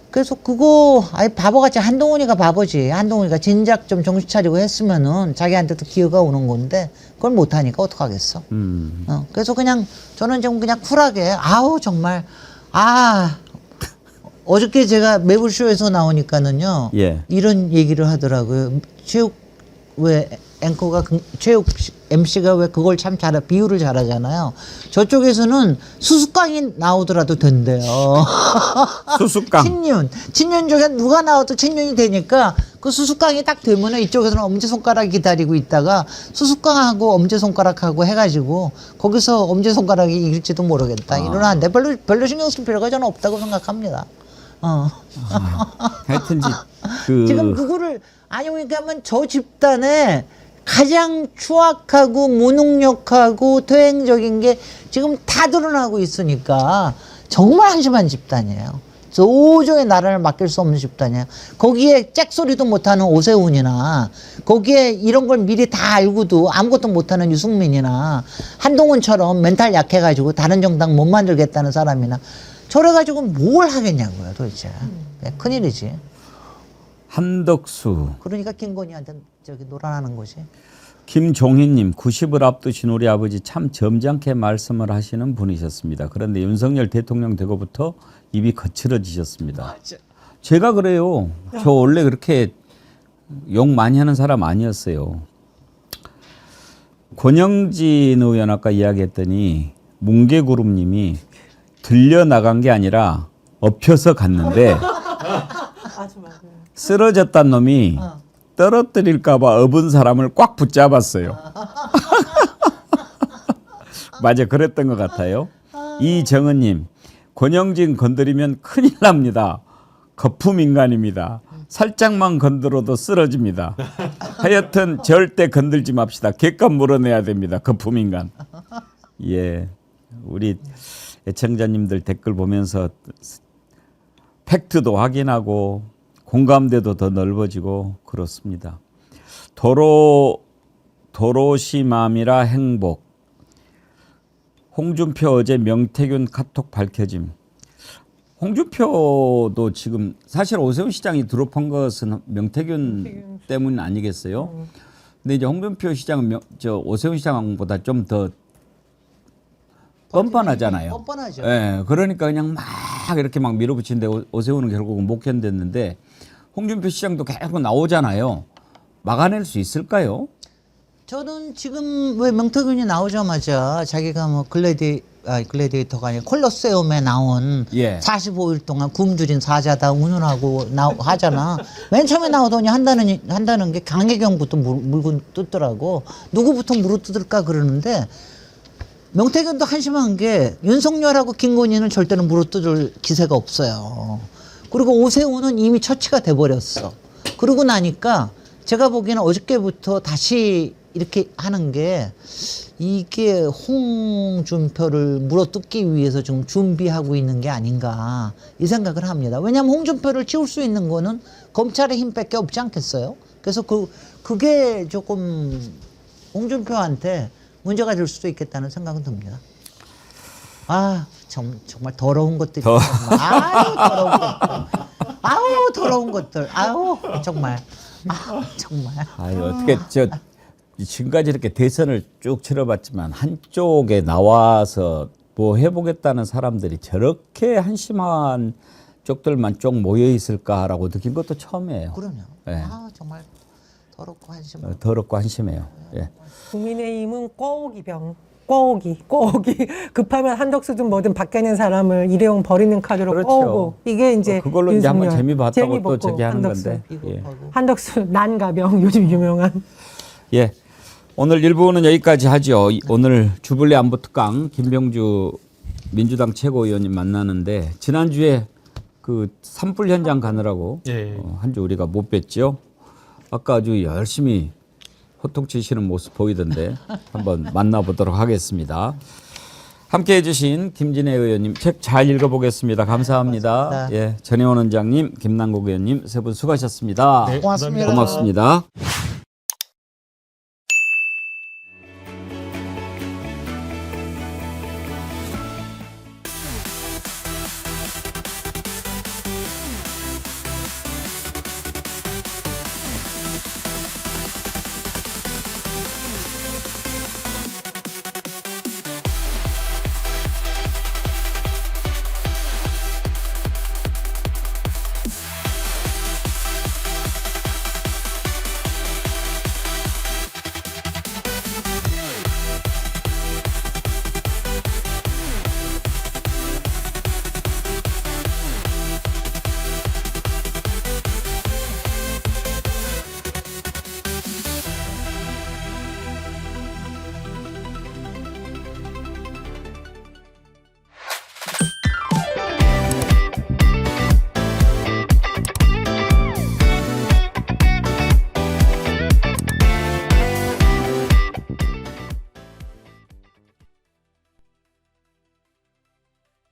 그래서 그거 바보같이 한동훈이가 바보지. 한동훈이가 진작 좀 정신 차리고 했으면은 자기한테도 기회가 오는 건데 그걸 못 하니까 어떡하겠어. 그래서 그냥 저는 좀 그냥 쿨하게 정말 어저께 제가 매불쇼에서 나오니까는요. 예. 이런 얘기를 하더라고요. 체육 앵커가 체육 MC가 왜 그걸 참 비유를 잘하잖아요. 저쪽에서는 수수깡이 나오더라도 된대요. 수수깡. 친윤 중에 누가 나와도 친윤이 되니까 그 수수깡이 딱 되면은 이쪽에서는 엄지손가락 기다리고 있다가 수수깡하고 엄지손가락하고 해가지고 거기서 엄지손가락이 이길지도 모르겠다. 이러는데 별로 신경 쓸 필요가 저는 없다고 생각합니다. 하여튼 지금 그거를 아니 그러니까면 저 집단에 가장 추악하고 무능력하고 퇴행적인 게 지금 다 드러나고 있으니까 정말 한심한 집단이에요. 도저히 나라를 맡길 수 없는 집단이에요. 거기에 잭소리도 못하는 오세훈이나 거기에 이런 걸 미리 다 알고도 아무것도 못하는 유승민이나 한동훈처럼 멘탈 약해가지고 다른 정당 못 만들겠다는 사람이나 저래가지고 뭘 하겠냐고요 도대체. 큰일이지. 한덕수, 그러니까 김건희한테 저기 놀아나는 거지. 김종희님 90을 앞두신 우리 아버지 참 점잖게 말씀을 하시는 분이셨습니다. 그런데 윤석열 대통령 되고부터 입이 거칠어지셨습니다. 제가 그래요. 저 원래 그렇게 욕 많이 하는 사람 아니었어요. 권영진 의원 아까 이야기했더니 뭉게구름님이 들려 나간 게 아니라 엎혀서 갔는데 아주 맞아요. 쓰러졌단 놈이 떨어뜨릴까봐 업은 사람을 꽉 붙잡았어요. 맞아, 그랬던 것 같아요. 이정은님, 권영진 건드리면 큰일 납니다. 거품 인간입니다. 살짝만 건드려도 쓰러집니다. 하여튼 절대 건들지 맙시다. 객관 물어내야 됩니다. 거품 인간. 예, 우리 애청자님들 댓글 보면서 팩트도 확인하고 공감대도 더 넓어지고 그렇습니다. 도로시맘이라 행복. 홍준표 어제 명태균 카톡 밝혀짐. 홍준표도 지금 사실 오세훈 시장이 드롭한 것은 명태균 때문 아니겠어요? 근데 이제 홍준표 시장은 오세훈 시장보다 좀 더 뻔뻔하잖아요. 뻔뻔하죠. 예, 그러니까 그냥 막 이렇게 막 밀어붙이는데 오세훈은 결국은 못 견뎠는데 홍준표 시장도 계속 나오잖아요. 막아낼 수 있을까요? 저는 지금 왜 명태균이 나오자마자 자기가 뭐 글래디에이터가 아니라 콜로세움에 나온 예. 45일 동안 굶주린 사자다 운운하고 하잖아. 맨 처음에 나오더니 한다는 게 강혜경부터 물고 뜯더라고. 누구부터 물어뜯을까 그러는데 명태균도 한심한 게 윤석열하고 김건희는 절대로 물어뜯을 기세가 없어요. 그리고 오세훈은 이미 처치가 돼버렸어. 그러고 나니까 제가 보기에는 어저께부터 다시 이렇게 하는 게 이게 홍준표를 물어뜯기 위해서 좀 준비하고 있는 게 아닌가 이 생각을 합니다. 왜냐하면 홍준표를 치울 수 있는 거는 검찰의 힘밖에 없지 않겠어요? 그래서 그게 조금 홍준표한테 문제가 될 수도 있겠다는 생각은 듭니다. 아, 정말 더러운 것들이 아우 더러운 것들. 아우 정말. 아우 정말. 아유, 어떻게 지금까지 이렇게 대선을 쭉 치러봤지만 한쪽에 나와서 뭐 해보겠다는 사람들이 저렇게 한심한 쪽들만 쭉 모여 있을까라고 느낀 것도 처음이에요. 그럼요. 네. 아 정말 더럽고 한심. 더럽고 한심해요. 예. 국민의힘은 꿔오기병. 꿔오기 급하면 한덕수든 뭐든 바뀌는 사람을 일회용 버리는 카드로 그렇죠. 꿔오고 이게 이제 그걸로 이제 한번 윤석열. 재미 봤다고 또 재미 저기 하는 한덕수. 건데. 예. 한덕수 난가병 요즘 유명한. 예. 오늘 1부는 여기까지 하죠. 오늘 주불리 안보특강 김병주 민주당 최고위원님 만나는데 지난주에 그 산불 현장 가느라고 예. 한 주 우리가 못 뵀죠. 아까 아주 열심히 호통치시는 모습 보이던데 한번 만나보도록 하겠습니다. 함께해 주신 김진애 의원님 책 잘 읽어보겠습니다. 감사합니다. 예, 전혜원 원장님, 김남국 의원님 세 분 수고하셨습니다. 네, 고맙습니다. 고맙습니다.